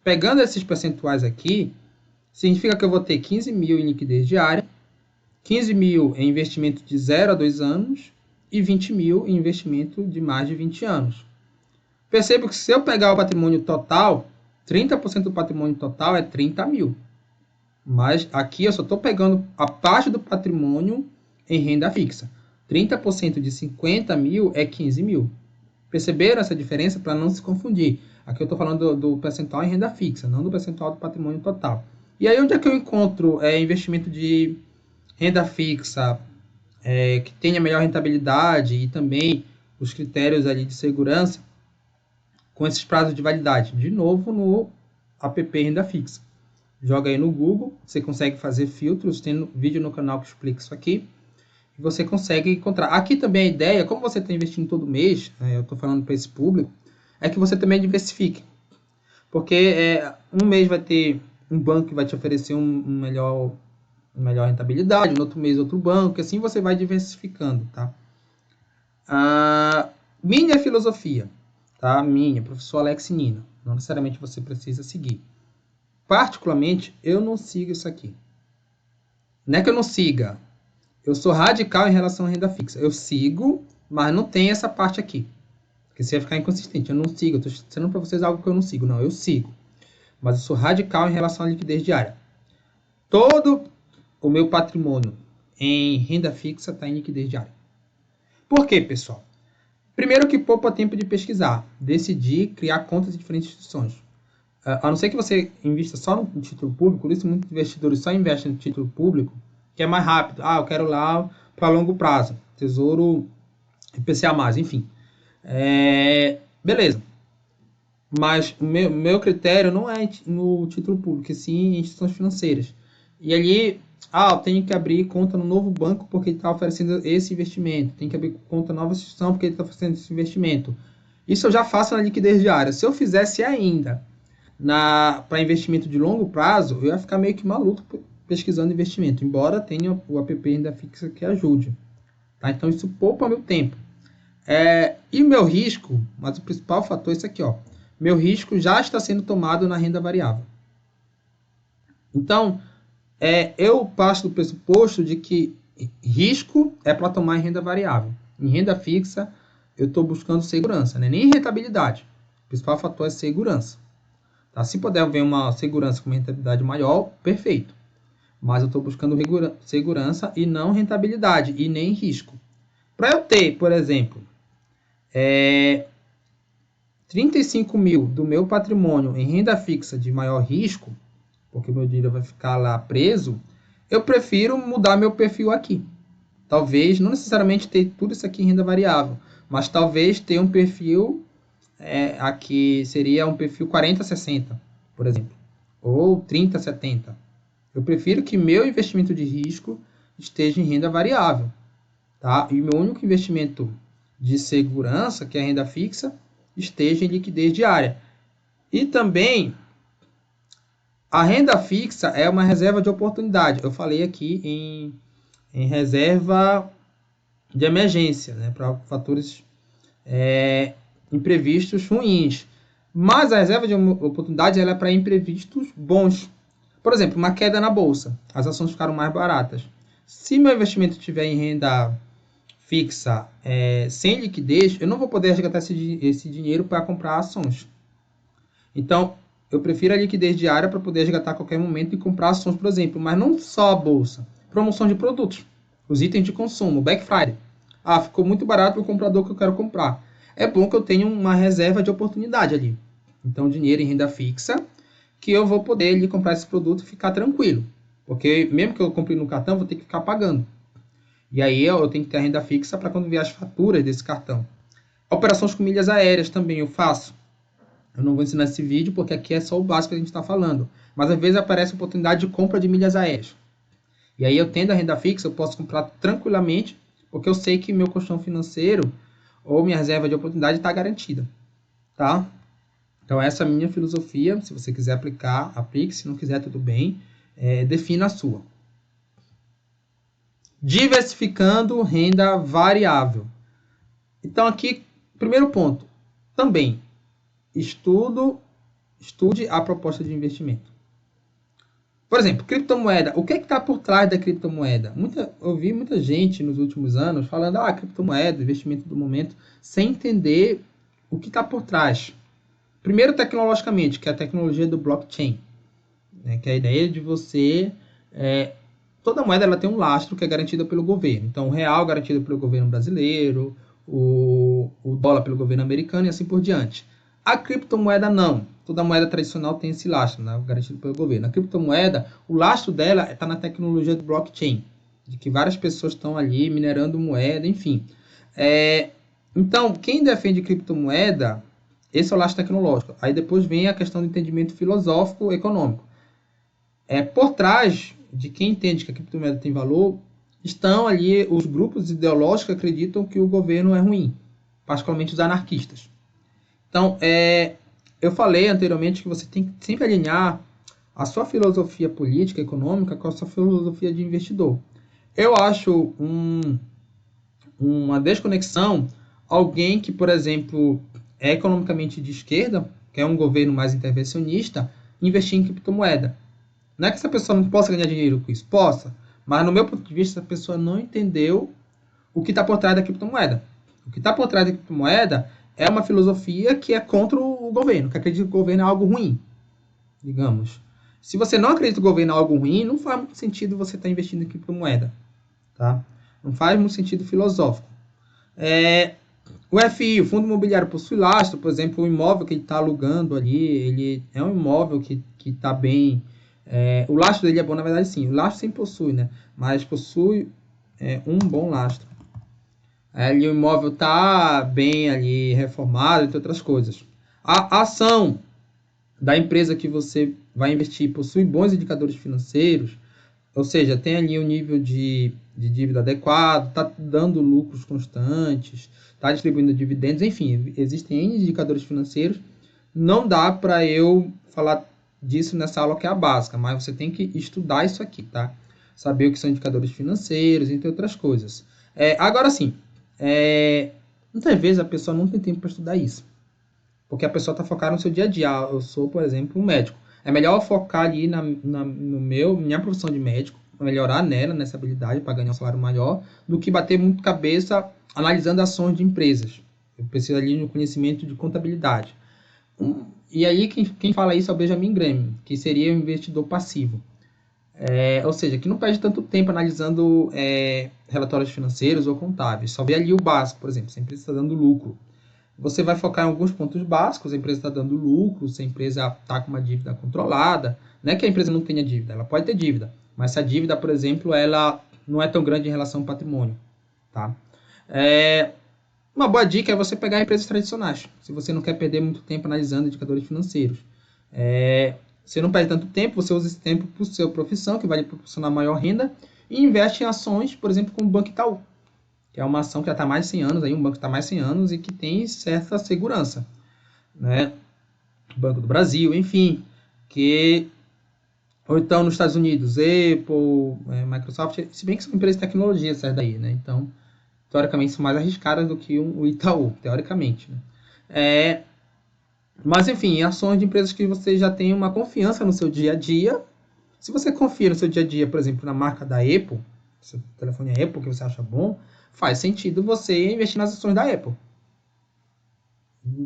Pegando esses percentuais aqui, significa que eu vou ter 15 mil em liquidez diária, 15 mil em investimento de 0 a 2 anos e 20 mil em investimento de mais de 20 anos. Percebo que se eu pegar o patrimônio total, 30% do patrimônio total é 30 mil. Mas aqui eu só estou pegando a parte do patrimônio em renda fixa. 30% de 50 mil é 15 mil. Perceberam essa diferença? Para não se confundir. Aqui eu estou falando do percentual em renda fixa, não do percentual do patrimônio total. E aí onde é que eu encontro investimento de renda fixa que tenha melhor rentabilidade e também os critérios ali de segurança com esses prazos de validade? De novo no app Renda Fixa. Joga aí no Google, você consegue fazer filtros, tem um vídeo no canal que explica isso aqui. E você consegue encontrar. Aqui também a ideia, como você está investindo todo mês, eu estou falando para esse público, é que você também diversifique. Porque um mês vai ter um banco que vai te oferecer uma melhor rentabilidade, no outro mês outro banco, e assim você vai diversificando, tá? Minha filosofia, tá? Minha, professor Alex Nino. Não necessariamente você precisa seguir. Particularmente, eu não sigo isso aqui. Não é que eu não siga. Eu sou radical em relação à renda fixa. Eu sigo, mas não tem essa parte aqui. Porque você vai ficar inconsistente. Eu não sigo. Eu estou ensinando para vocês algo que eu não sigo. Não, eu sigo. Mas eu sou radical em relação à liquidez diária. Todo o meu patrimônio em renda fixa está em liquidez diária. Por quê, pessoal? Primeiro que poupa tempo de pesquisar. Decidir, criar contas em diferentes instituições. A não ser que você invista só no título público, por isso muitos investidores só investem no título público, que é mais rápido. Eu quero lá para longo prazo. Tesouro IPCA+, enfim. Beleza. Mas o meu critério não é no título público, e sim em instituições financeiras. E ali, eu tenho que abrir conta no novo banco porque ele está oferecendo esse investimento. Tem que abrir conta na nova instituição porque ele está oferecendo esse investimento. Isso eu já faço na liquidez diária. Se eu fizesse ainda para investimento de longo prazo, eu ia ficar meio que maluco pesquisando investimento, embora tenha o app Renda Fixa que ajude. Tá? Então isso poupa meu tempo. E o meu risco, mas o principal fator é isso aqui, ó. Meu risco já está sendo tomado na renda variável. Então, eu passo do pressuposto de que risco é para tomar em renda variável. Em renda fixa, eu estou buscando segurança, né? Nem rentabilidade. O principal fator é segurança. Tá? Se puder haver uma segurança com uma rentabilidade maior, perfeito. Mas eu estou buscando segurança e não rentabilidade e nem risco. Para eu ter, por exemplo, 35 mil do meu patrimônio em renda fixa de maior risco, porque o meu dinheiro vai ficar lá preso, eu prefiro mudar meu perfil aqui. Talvez, não necessariamente ter tudo isso aqui em renda variável, mas talvez ter um perfil, aqui seria um perfil 40-60, por exemplo, ou 30-70. Eu prefiro que meu investimento de risco esteja em renda variável, tá? E o meu único investimento de segurança, que é a renda fixa, esteja em liquidez diária. E também, a renda fixa é uma reserva de oportunidade. Eu falei aqui em reserva de emergência, né, para fatores imprevistos ruins. Mas a reserva de oportunidade ela é para imprevistos bons. Por exemplo, uma queda na bolsa. As ações ficaram mais baratas. Se meu investimento estiver em renda fixa sem liquidez, eu não vou poder resgatar esse dinheiro para comprar ações. Então, eu prefiro a liquidez diária para poder resgatar a qualquer momento e comprar ações, por exemplo. Mas não só a bolsa. Promoção de produtos. Os itens de consumo. Black Friday. Ah, ficou muito barato para o comprador que eu quero comprar. É bom que eu tenha uma reserva de oportunidade ali. Então, dinheiro em renda fixa, que eu vou poder ali comprar esse produto e ficar tranquilo. Porque mesmo que eu compre no cartão, vou ter que ficar pagando. E aí eu tenho que ter a renda fixa para quando vier as faturas desse cartão. Operações com milhas aéreas também eu faço. Eu não vou ensinar esse vídeo porque aqui é só o básico que a gente está falando. Mas às vezes aparece a oportunidade de compra de milhas aéreas. E aí eu tendo a renda fixa, eu posso comprar tranquilamente, porque eu sei que meu colchão financeiro ou minha reserva de oportunidade está garantida. Tá? Então essa é a minha filosofia. Se você quiser aplicar, aplique. Se não quiser, tudo bem. Defina a sua. Diversificando renda variável. Então aqui, primeiro ponto. Também, estude a proposta de investimento. Por exemplo, criptomoeda. O que está por trás da criptomoeda? Eu vi muita gente nos últimos anos falando, criptomoeda, investimento do momento, sem entender o que está por trás. Primeiro, tecnologicamente, que é a tecnologia do blockchain, né, que é a ideia de você... toda moeda ela tem um lastro que é garantido pelo governo. Então, o real garantido pelo governo brasileiro, o dólar pelo governo americano e assim por diante. A criptomoeda não. Toda moeda tradicional tem esse lastro, né, garantido pelo governo. A criptomoeda, o lastro dela está na tecnologia do blockchain, de que várias pessoas estão ali minerando moeda, enfim. Então, quem defende criptomoeda, esse é o lastro tecnológico. Aí depois vem a questão do entendimento filosófico econômico. Por trás de quem entende que a criptomoeda tem valor, estão ali os grupos ideológicos que acreditam que o governo é ruim, particularmente os anarquistas. Então, eu falei anteriormente que você tem que sempre alinhar a sua filosofia política, econômica, com a sua filosofia de investidor. Eu acho uma desconexão alguém que, por exemplo, é economicamente de esquerda, que é um governo mais intervencionista, investir em criptomoeda. Não é que essa pessoa não possa ganhar dinheiro com isso, possa, mas no meu ponto de vista, essa pessoa não entendeu o que está por trás da criptomoeda. O que está por trás da criptomoeda é uma filosofia que é contra o governo, que acredita que o governo é algo ruim, digamos. Se você não acredita que o governo é algo ruim, não faz muito sentido você estar investindo em criptomoeda. Tá? Não faz muito sentido filosófico. O FI, o Fundo Imobiliário, possui lastro, por exemplo, o imóvel que ele está alugando ali, ele é um imóvel que está bem... o lastro dele é bom, na verdade, sim. O lastro sempre possui, né? Mas possui um bom lastro. Ali o imóvel está bem ali reformado, entre outras coisas. A ação da empresa que você vai investir possui bons indicadores financeiros, ou seja, tem ali um nível de dívida adequado, está dando lucros constantes, está distribuindo dividendos, enfim, existem N indicadores financeiros. Não dá para eu falar disso nessa aula que é a básica, mas você tem que estudar isso aqui, tá? Saber o que são indicadores financeiros, entre outras coisas. Agora sim, muitas vezes a pessoa não tem tempo para estudar isso, porque a pessoa está focada no seu dia a dia. Eu sou, por exemplo, um médico. É melhor eu focar ali minha profissão de médico, melhorar nessa habilidade para ganhar um salário maior, do que bater muito cabeça analisando ações de empresas. Eu preciso ali no conhecimento de contabilidade. E aí quem fala isso é o Benjamin Graham, que seria um investidor passivo. Ou seja, que não perde tanto tempo analisando relatórios financeiros ou contábeis. Só vê ali o básico, por exemplo, se a empresa está dando lucro. você vai focar em alguns pontos básicos, a empresa está dando lucro, se a empresa está com uma dívida controlada, não é que a empresa não tenha dívida, ela pode ter dívida, mas se a dívida, por exemplo, ela não é tão grande em relação ao patrimônio, tá? Uma boa dica é você pegar empresas tradicionais, se você não quer perder muito tempo analisando indicadores financeiros. Você não perde tanto tempo, você usa esse tempo para a sua profissão, que vai lhe proporcionar maior renda, e investe em ações, por exemplo, como o Banco Itaú, que é uma ação que já está há mais de 100 anos, aí um banco que está há mais de 100 anos e que tem certa segurança, né? Banco do Brasil, enfim, ou então nos Estados Unidos, Apple, Microsoft, se bem que são empresas de tecnologia essas daí, né? Então, teoricamente, são mais arriscadas do que o Itaú, teoricamente, né? Mas, enfim, ações de empresas que você já tem uma confiança no seu dia a dia. Se você confia no seu dia a dia, por exemplo, na marca da Apple, seu telefone é Apple, que você acha bom, faz sentido você investir nas ações da Apple.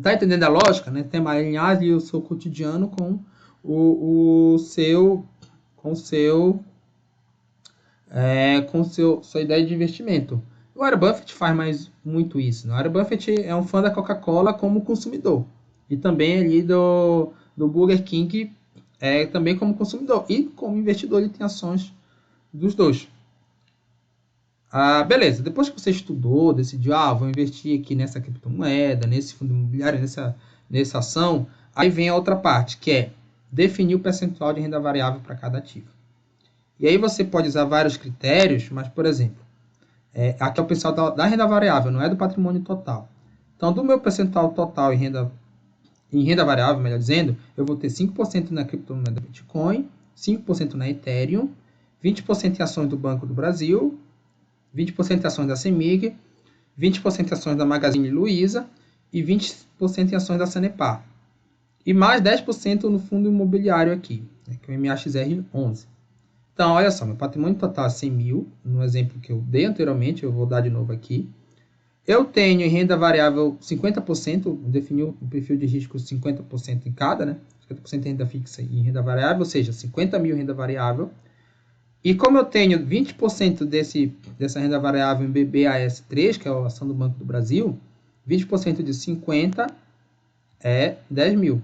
Tá entendendo a lógica, né? Tem mais alinhar o seu cotidiano com sua ideia de investimento. O Warren Buffett faz muito isso. O Warren Buffett é um fã da Coca-Cola como consumidor. E também ali do Burger King também como consumidor. E como investidor ele tem ações dos dois. Beleza, depois que você estudou, decidiu, vou investir aqui nessa criptomoeda, nesse fundo imobiliário, nessa ação, aí vem a outra parte, que é definir o percentual de renda variável para cada ativo. E aí você pode usar vários critérios, mas, por exemplo, aqui é o percentual da renda variável, não é do patrimônio total. Então, do meu percentual total em renda variável, melhor dizendo, eu vou ter 5% na criptomoeda Bitcoin, 5% na Ethereum, 20% em ações do Banco do Brasil, 20% em ações da CEMIG, 20% em ações da Magazine Luiza e 20% em ações da Sanepar. E mais 10% no fundo imobiliário aqui, que é o MAXR11. Então, olha só, meu patrimônio total é 100 mil, no exemplo que eu dei anteriormente, eu vou dar de novo aqui. Eu tenho em renda variável 50%, defini o perfil de risco 50% em cada, né? 50% em renda fixa e renda variável, ou seja, 50 mil em renda variável. E como eu tenho 20% dessa renda variável em BBAS3, que é a ação do Banco do Brasil, 20% de 50 é 10 mil.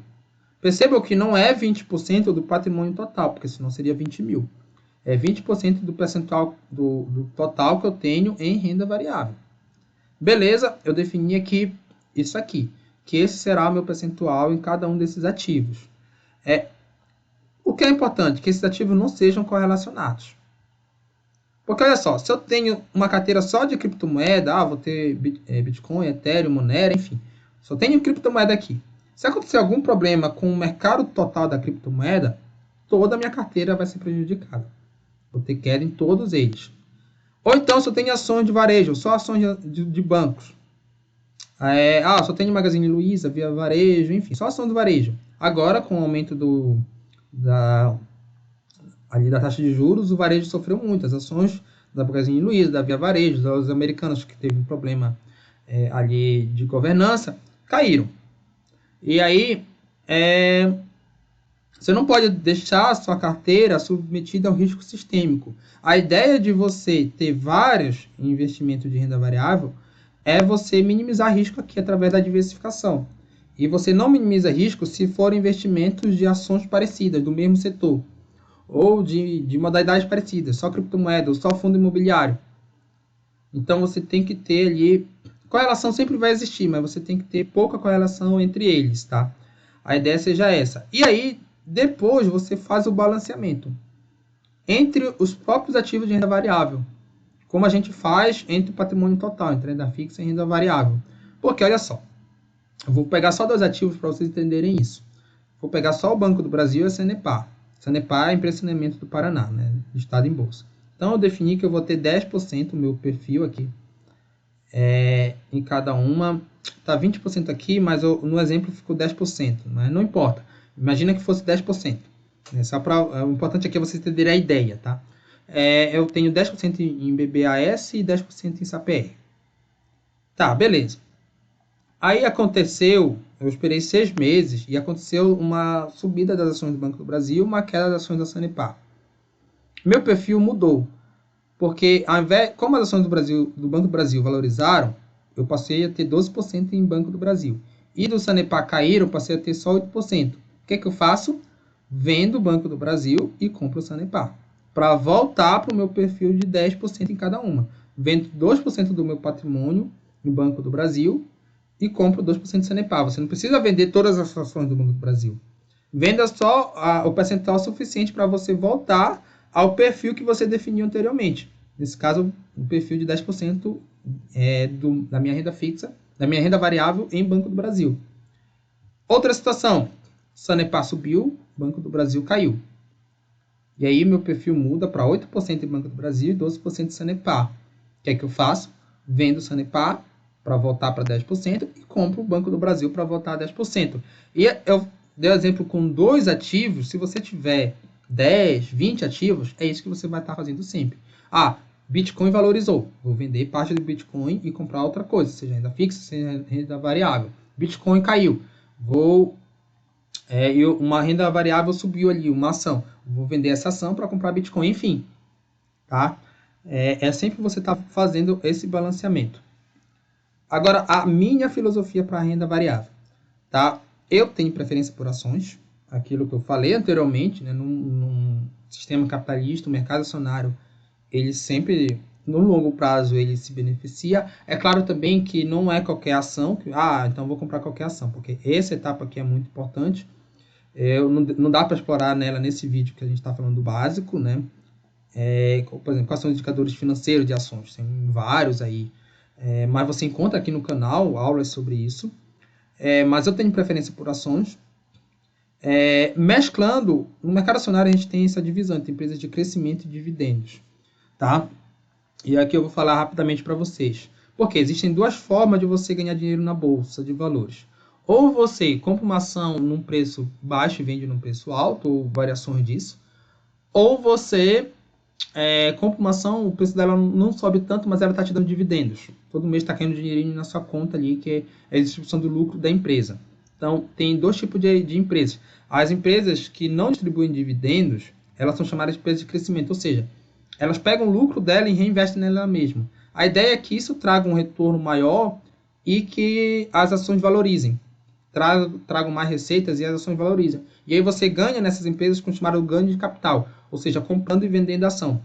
Percebam que não é 20% do patrimônio total, porque senão seria 20 mil. É 20% do percentual do total que eu tenho em renda variável. Beleza, eu defini aqui isso aqui, que esse será o meu percentual em cada um desses ativos. O que é importante? Que esses ativos não sejam correlacionados. Porque olha só, se eu tenho uma carteira só de criptomoeda, vou ter Bitcoin, Ethereum, Monero, enfim, só tenho criptomoeda aqui. Se acontecer algum problema com o mercado total da criptomoeda, toda a minha carteira vai ser prejudicada. Vou ter queda em todos eles. Ou então, se eu tenho ações de varejo, só ações de bancos. Só tenho Magazine Luiza, Via Varejo, enfim, só ação do varejo. Agora, com o aumento da taxa de juros, o varejo sofreu muito. As ações da Magazine Luiza, da Via Varejo, dos americanos que teve um problema ali de governança, caíram. E aí, você não pode deixar a sua carteira submetida ao risco sistêmico. A ideia de você ter vários investimentos de renda variável é você minimizar risco aqui através da diversificação. E você não minimiza risco se forem investimentos de ações parecidas, do mesmo setor, ou de modalidades parecidas, só criptomoeda, ou só fundo imobiliário. Então você tem que ter ali... Correlação sempre vai existir, mas você tem que ter pouca correlação entre eles, tá? A ideia seja essa. E aí, depois você faz o balanceamento entre os próprios ativos de renda variável, como a gente faz entre o patrimônio total, entre renda fixa e renda variável. Porque, olha só, eu vou pegar só dois ativos para vocês entenderem isso. Vou pegar só o Banco do Brasil e a Sanepar. Sanepar é a empresa de saneamento do Paraná, né? Estado em bolsa. Então, eu defini que eu vou ter 10% no meu perfil aqui. Em cada uma. Tá 20% aqui, mas no exemplo ficou 10%. Mas não importa. Imagina que fosse 10%. O importante aqui é vocês entenderem a ideia, tá? Eu tenho 10% em BBAS e 10% em SAPR. Tá, beleza. Aí aconteceu, eu esperei 6 meses e aconteceu uma subida das ações do Banco do Brasil, uma queda das ações da Sanepar. Meu perfil mudou, porque como as ações do Banco do Brasil valorizaram, eu passei a ter 12% em Banco do Brasil. E do Sanepar caíram, eu passei a ter só 8%. O que que eu faço? Vendo o Banco do Brasil e compro o Sanepar, para voltar para o meu perfil de 10% em cada uma. Vendo 2% do meu patrimônio em Banco do Brasil e compro 2% de Sanepar. Você não precisa vender todas as ações do Banco do Brasil. Venda só o percentual suficiente para você voltar ao perfil que você definiu anteriormente. Nesse caso, o perfil de 10% da minha renda fixa, da minha renda variável em Banco do Brasil. Outra situação, Sanepar subiu, Banco do Brasil caiu. E aí meu perfil muda para 8% em Banco do Brasil e 12% de Sanepar. O que é que eu faço? Vendo o Sanepar para voltar para 10% e compro o Banco do Brasil para voltar a 10%. E eu dei um exemplo com 2 ativos. Se você tiver 10, 20 ativos, é isso que você vai estar fazendo sempre. Bitcoin valorizou. Vou vender parte do Bitcoin e comprar outra coisa, seja renda fixa, seja renda variável. Bitcoin caiu. Uma renda variável subiu ali, uma ação. Vou vender essa ação para comprar Bitcoin, enfim. Tá? É sempre você estar fazendo esse balanceamento. Agora, a minha filosofia para a renda variável. Tá? Eu tenho preferência por ações, aquilo que eu falei anteriormente, né? Num sistema capitalista, o mercado acionário, ele sempre, no longo prazo, ele se beneficia. É claro também que não é qualquer ação, então vou comprar qualquer ação, porque essa etapa aqui é muito importante. Não dá para explorar nela nesse vídeo que a gente está falando do básico, né? Por exemplo, quais são os indicadores financeiros de ações? Tem vários aí, mas você encontra aqui no canal aulas sobre isso. Mas eu tenho preferência por ações. Mesclando, no mercado acionário a gente tem essa divisão entre empresas de crescimento e dividendos. Tá? E aqui eu vou falar rapidamente para vocês. Porque existem 2 formas de você ganhar dinheiro na bolsa de valores. Ou você compra uma ação num preço baixo e vende num preço alto, ou variações disso. Ou você compra uma ação, o preço dela não sobe tanto, mas ela está te dando dividendos. Todo mês está caindo dinheirinho na sua conta ali, que é a distribuição do lucro da empresa. Então, tem 2 tipos de empresas. As empresas que não distribuem dividendos, elas são chamadas de empresas de crescimento, ou seja, elas pegam o lucro dela e reinvestem nela mesma. A ideia é que isso traga um retorno maior e que as ações valorizem. Tragam mais receitas e as ações valorizam. E aí você ganha nessas empresas com o chamado ganho de capital, ou seja, comprando e vendendo ação.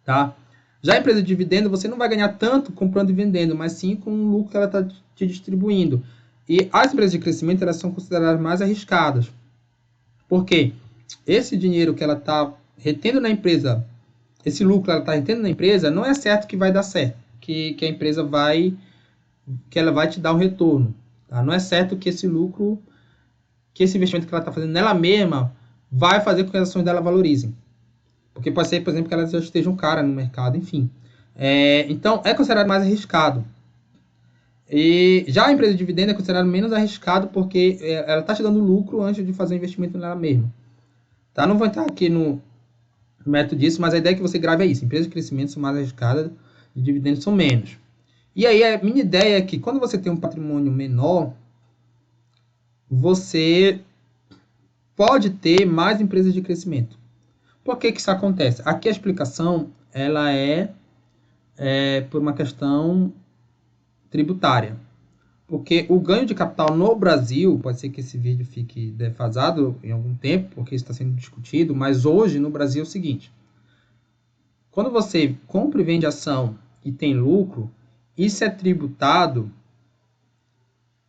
Tá? Já a empresa de dividendo, você não vai ganhar tanto comprando e vendendo, mas sim com o lucro que ela está te distribuindo. E as empresas de crescimento, elas são consideradas mais arriscadas. Por quê? Esse dinheiro que ela está retendo na empresa, esse lucro que ela está retendo na empresa, não é certo que vai dar certo, que a empresa que ela vai te dar um retorno. Tá? Não é certo que esse lucro, que esse investimento que ela está fazendo nela mesma, vai fazer com que as ações dela valorizem. Porque pode ser, por exemplo, que elas já estejam caras no mercado, enfim. Então, é considerado mais arriscado. E já a empresa de dividendo é considerada menos arriscado porque ela está te dando lucro antes de fazer o investimento nela mesma. Tá? Não vou entrar aqui no método disso, mas a ideia é que você grave é isso. Empresas de crescimento são mais arriscadas, de dividendos são menos. E aí, a minha ideia é que quando você tem um patrimônio menor, você pode ter mais empresas de crescimento. Por que isso acontece? Aqui a explicação ela é por uma questão tributária. Porque o ganho de capital no Brasil, pode ser que esse vídeo fique defasado em algum tempo, porque isso está sendo discutido, mas hoje no Brasil é o seguinte. Quando você compra e vende ação e tem lucro, isso é tributado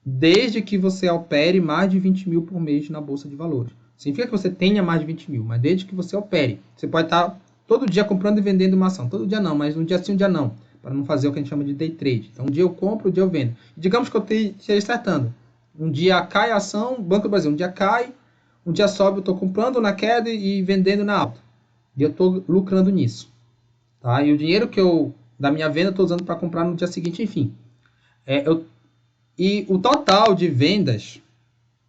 desde que você opere mais de 20 mil por mês na Bolsa de Valores. Significa que você tenha mais de 20 mil, mas desde que você opere. Você pode estar todo dia comprando e vendendo uma ação. Todo dia não, mas um dia sim, um dia não. Para não fazer o que a gente chama de day trade. Então, um dia eu compro, um dia eu vendo. Digamos que eu esteja acertando. Um dia cai a ação, Banco do Brasil. Um dia cai, um dia sobe, eu estou comprando na queda e vendendo na alta. E eu estou lucrando nisso. Tá? E o dinheiro da minha venda eu estou usando para comprar no dia seguinte, enfim. E o total de vendas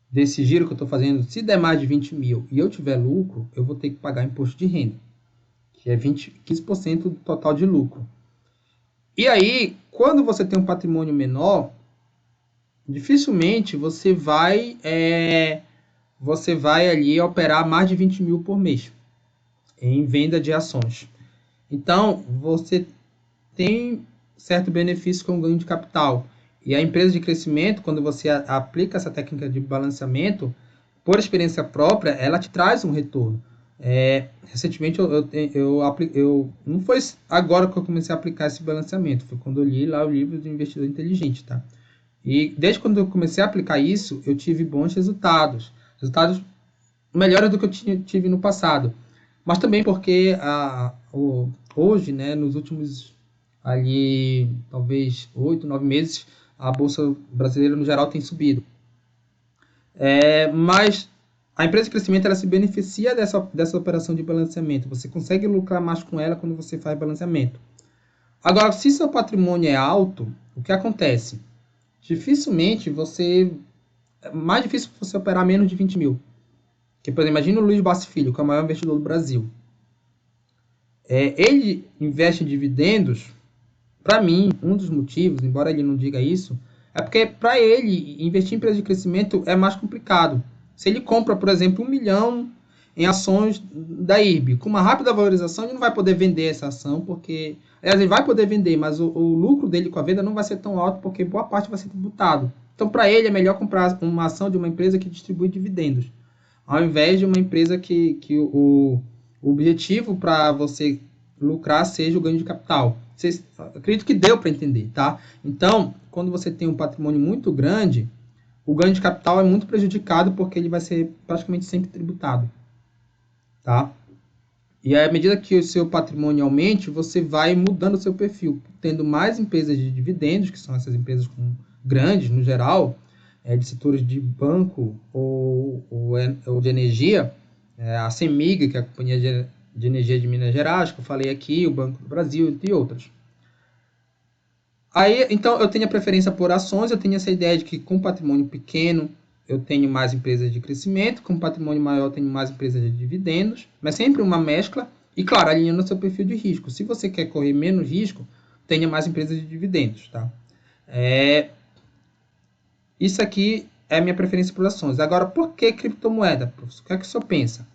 desse giro que eu estou fazendo, se der mais de 20 mil e eu tiver lucro, eu vou ter que pagar imposto de renda, que é 15% do total de lucro. E aí, quando você tem um patrimônio menor, dificilmente você vai ali operar mais de 20 mil por mês em venda de ações. Então, você tem certo benefício com o ganho de capital. E a empresa de crescimento, quando você aplica essa técnica de balanceamento, por experiência própria, ela te traz um retorno. Recentemente, eu não foi agora que eu comecei a aplicar esse balanceamento, foi quando eu li lá o livro do Investidor Inteligente, tá? E desde quando eu comecei a aplicar isso, eu tive bons resultados. Resultados melhores do que eu tive no passado. Mas também porque hoje, né, nos últimos ali, talvez 8, 9 meses, a Bolsa Brasileira no geral tem subido. Mas a empresa de crescimento ela se beneficia dessa operação de balanceamento. Você consegue lucrar mais com ela quando você faz balanceamento. Agora, se seu patrimônio é alto, o que acontece? Dificilmente é mais difícil você operar menos de 20 mil. Porque, por exemplo, imagina o Luiz Bassi Filho, que é o maior investidor do Brasil. Ele investe em dividendos. Para mim, um dos motivos, embora ele não diga isso, é porque para ele investir em empresa de crescimento é mais complicado. Se ele compra, por exemplo, 1 milhão em ações da IRB, com uma rápida valorização, ele não vai poder vender essa ação, porque ele vai poder vender, mas o lucro dele com a venda não vai ser tão alto, porque boa parte vai ser tributado. Então, para ele, é melhor comprar uma ação de uma empresa que distribui dividendos, ao invés de uma empresa que o objetivo para você lucrar seja o ganho de capital. Acredito que deu para entender, tá? Então, quando você tem um patrimônio muito grande, o ganho de capital é muito prejudicado porque ele vai ser praticamente sempre tributado, tá? E à medida que o seu patrimônio aumente, você vai mudando o seu perfil, tendo mais empresas de dividendos, que são essas empresas grandes, no geral, de setores de banco ou de energia, a CEMIG, que é a Companhia de Energia de Minas Gerais, que eu falei aqui, o Banco do Brasil, entre outras. Aí, então, eu tenho a preferência por ações, eu tenho essa ideia de que com patrimônio pequeno eu tenho mais empresas de crescimento, com patrimônio maior eu tenho mais empresas de dividendos, mas sempre uma mescla e, claro, alinhando o seu perfil de risco. Se você quer correr menos risco, tenha mais empresas de dividendos, tá? Isso aqui é a minha preferência por ações. Agora, por que criptomoeda, professor? O que é que o senhor pensa?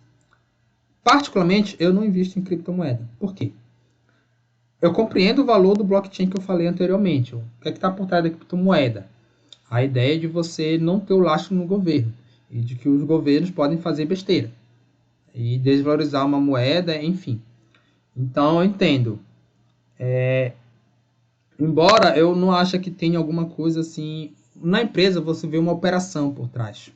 Particularmente, eu não invisto em criptomoeda. Por quê? Eu compreendo o valor do blockchain que eu falei anteriormente. O que é que está por trás da criptomoeda? A ideia de você não ter o lastro no governo e de que os governos podem fazer besteira e desvalorizar uma moeda, enfim. Então, eu entendo. Embora eu não ache que tenha alguma coisa assim... Na empresa, você vê uma operação por trás.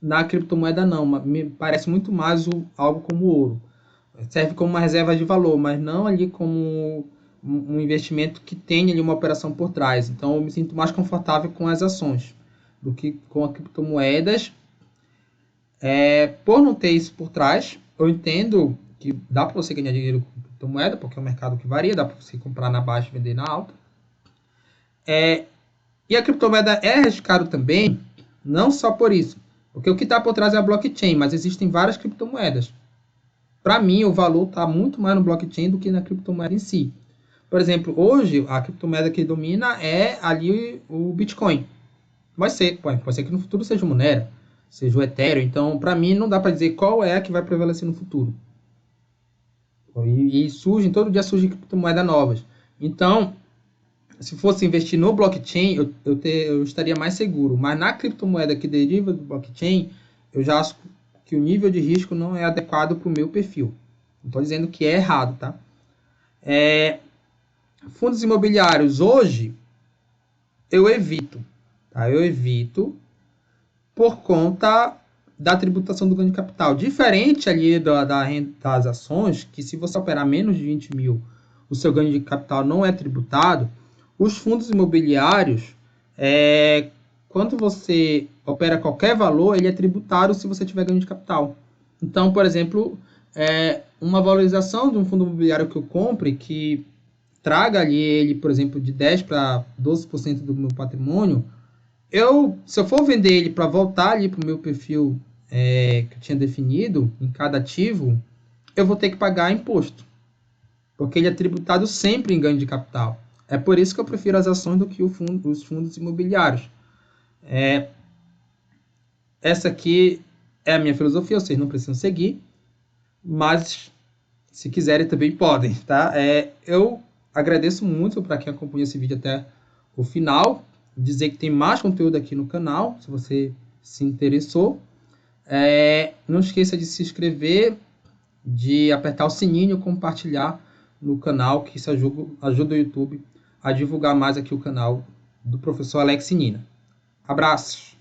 Na criptomoeda, não. Me parece muito mais algo como ouro. Serve como uma reserva de valor, mas não ali como um investimento que tenha ali uma operação por trás. Então, eu me sinto mais confortável com as ações do que com as criptomoedas. Por não ter isso por trás, eu entendo que dá para você ganhar dinheiro com criptomoeda, porque é um mercado que varia, dá para você comprar na baixa e vender na alta. E a criptomoeda é arriscado também, não só por isso, porque o que está por trás é a blockchain, mas existem várias criptomoedas. Para mim, o valor está muito mais no blockchain do que na criptomoeda em si. Por exemplo, hoje, a criptomoeda que domina é ali o Bitcoin. Pode ser que no futuro seja o Monero, seja o Ethereum. Então, para mim, não dá para dizer qual é a que vai prevalecer no futuro. E todo dia surgem criptomoedas novas. Então, se fosse investir no blockchain, eu estaria mais seguro. Mas na criptomoeda que deriva do blockchain, eu já acho que o nível de risco não é adequado para o meu perfil. Não estou dizendo que é errado, tá? Fundos imobiliários, hoje, eu evito. Tá? Eu evito por conta da tributação do ganho de capital. Diferente ali das ações, que se você operar menos de 20 mil, o seu ganho de capital não é tributado. Os fundos imobiliários, quando você opera qualquer valor, ele é tributado se você tiver ganho de capital. Então, por exemplo, uma valorização de um fundo imobiliário que eu compre, que traga ali ele, por exemplo, de 10% para 12% do meu patrimônio, se eu for vender ele para voltar ali para o meu perfil que eu tinha definido em cada ativo, eu vou ter que pagar imposto, porque ele é tributado sempre em ganho de capital. É por isso que eu prefiro as ações do que os fundos imobiliários. Essa aqui é a minha filosofia, vocês não precisam seguir, mas se quiserem também podem, tá? Eu agradeço muito para quem acompanha esse vídeo até o final. Dizer que tem mais conteúdo aqui no canal, se você se interessou. Não esqueça de se inscrever, de apertar o sininho, compartilhar no canal, que isso ajuda o YouTube a divulgar mais aqui o canal do professor Alex Nina. Abraços!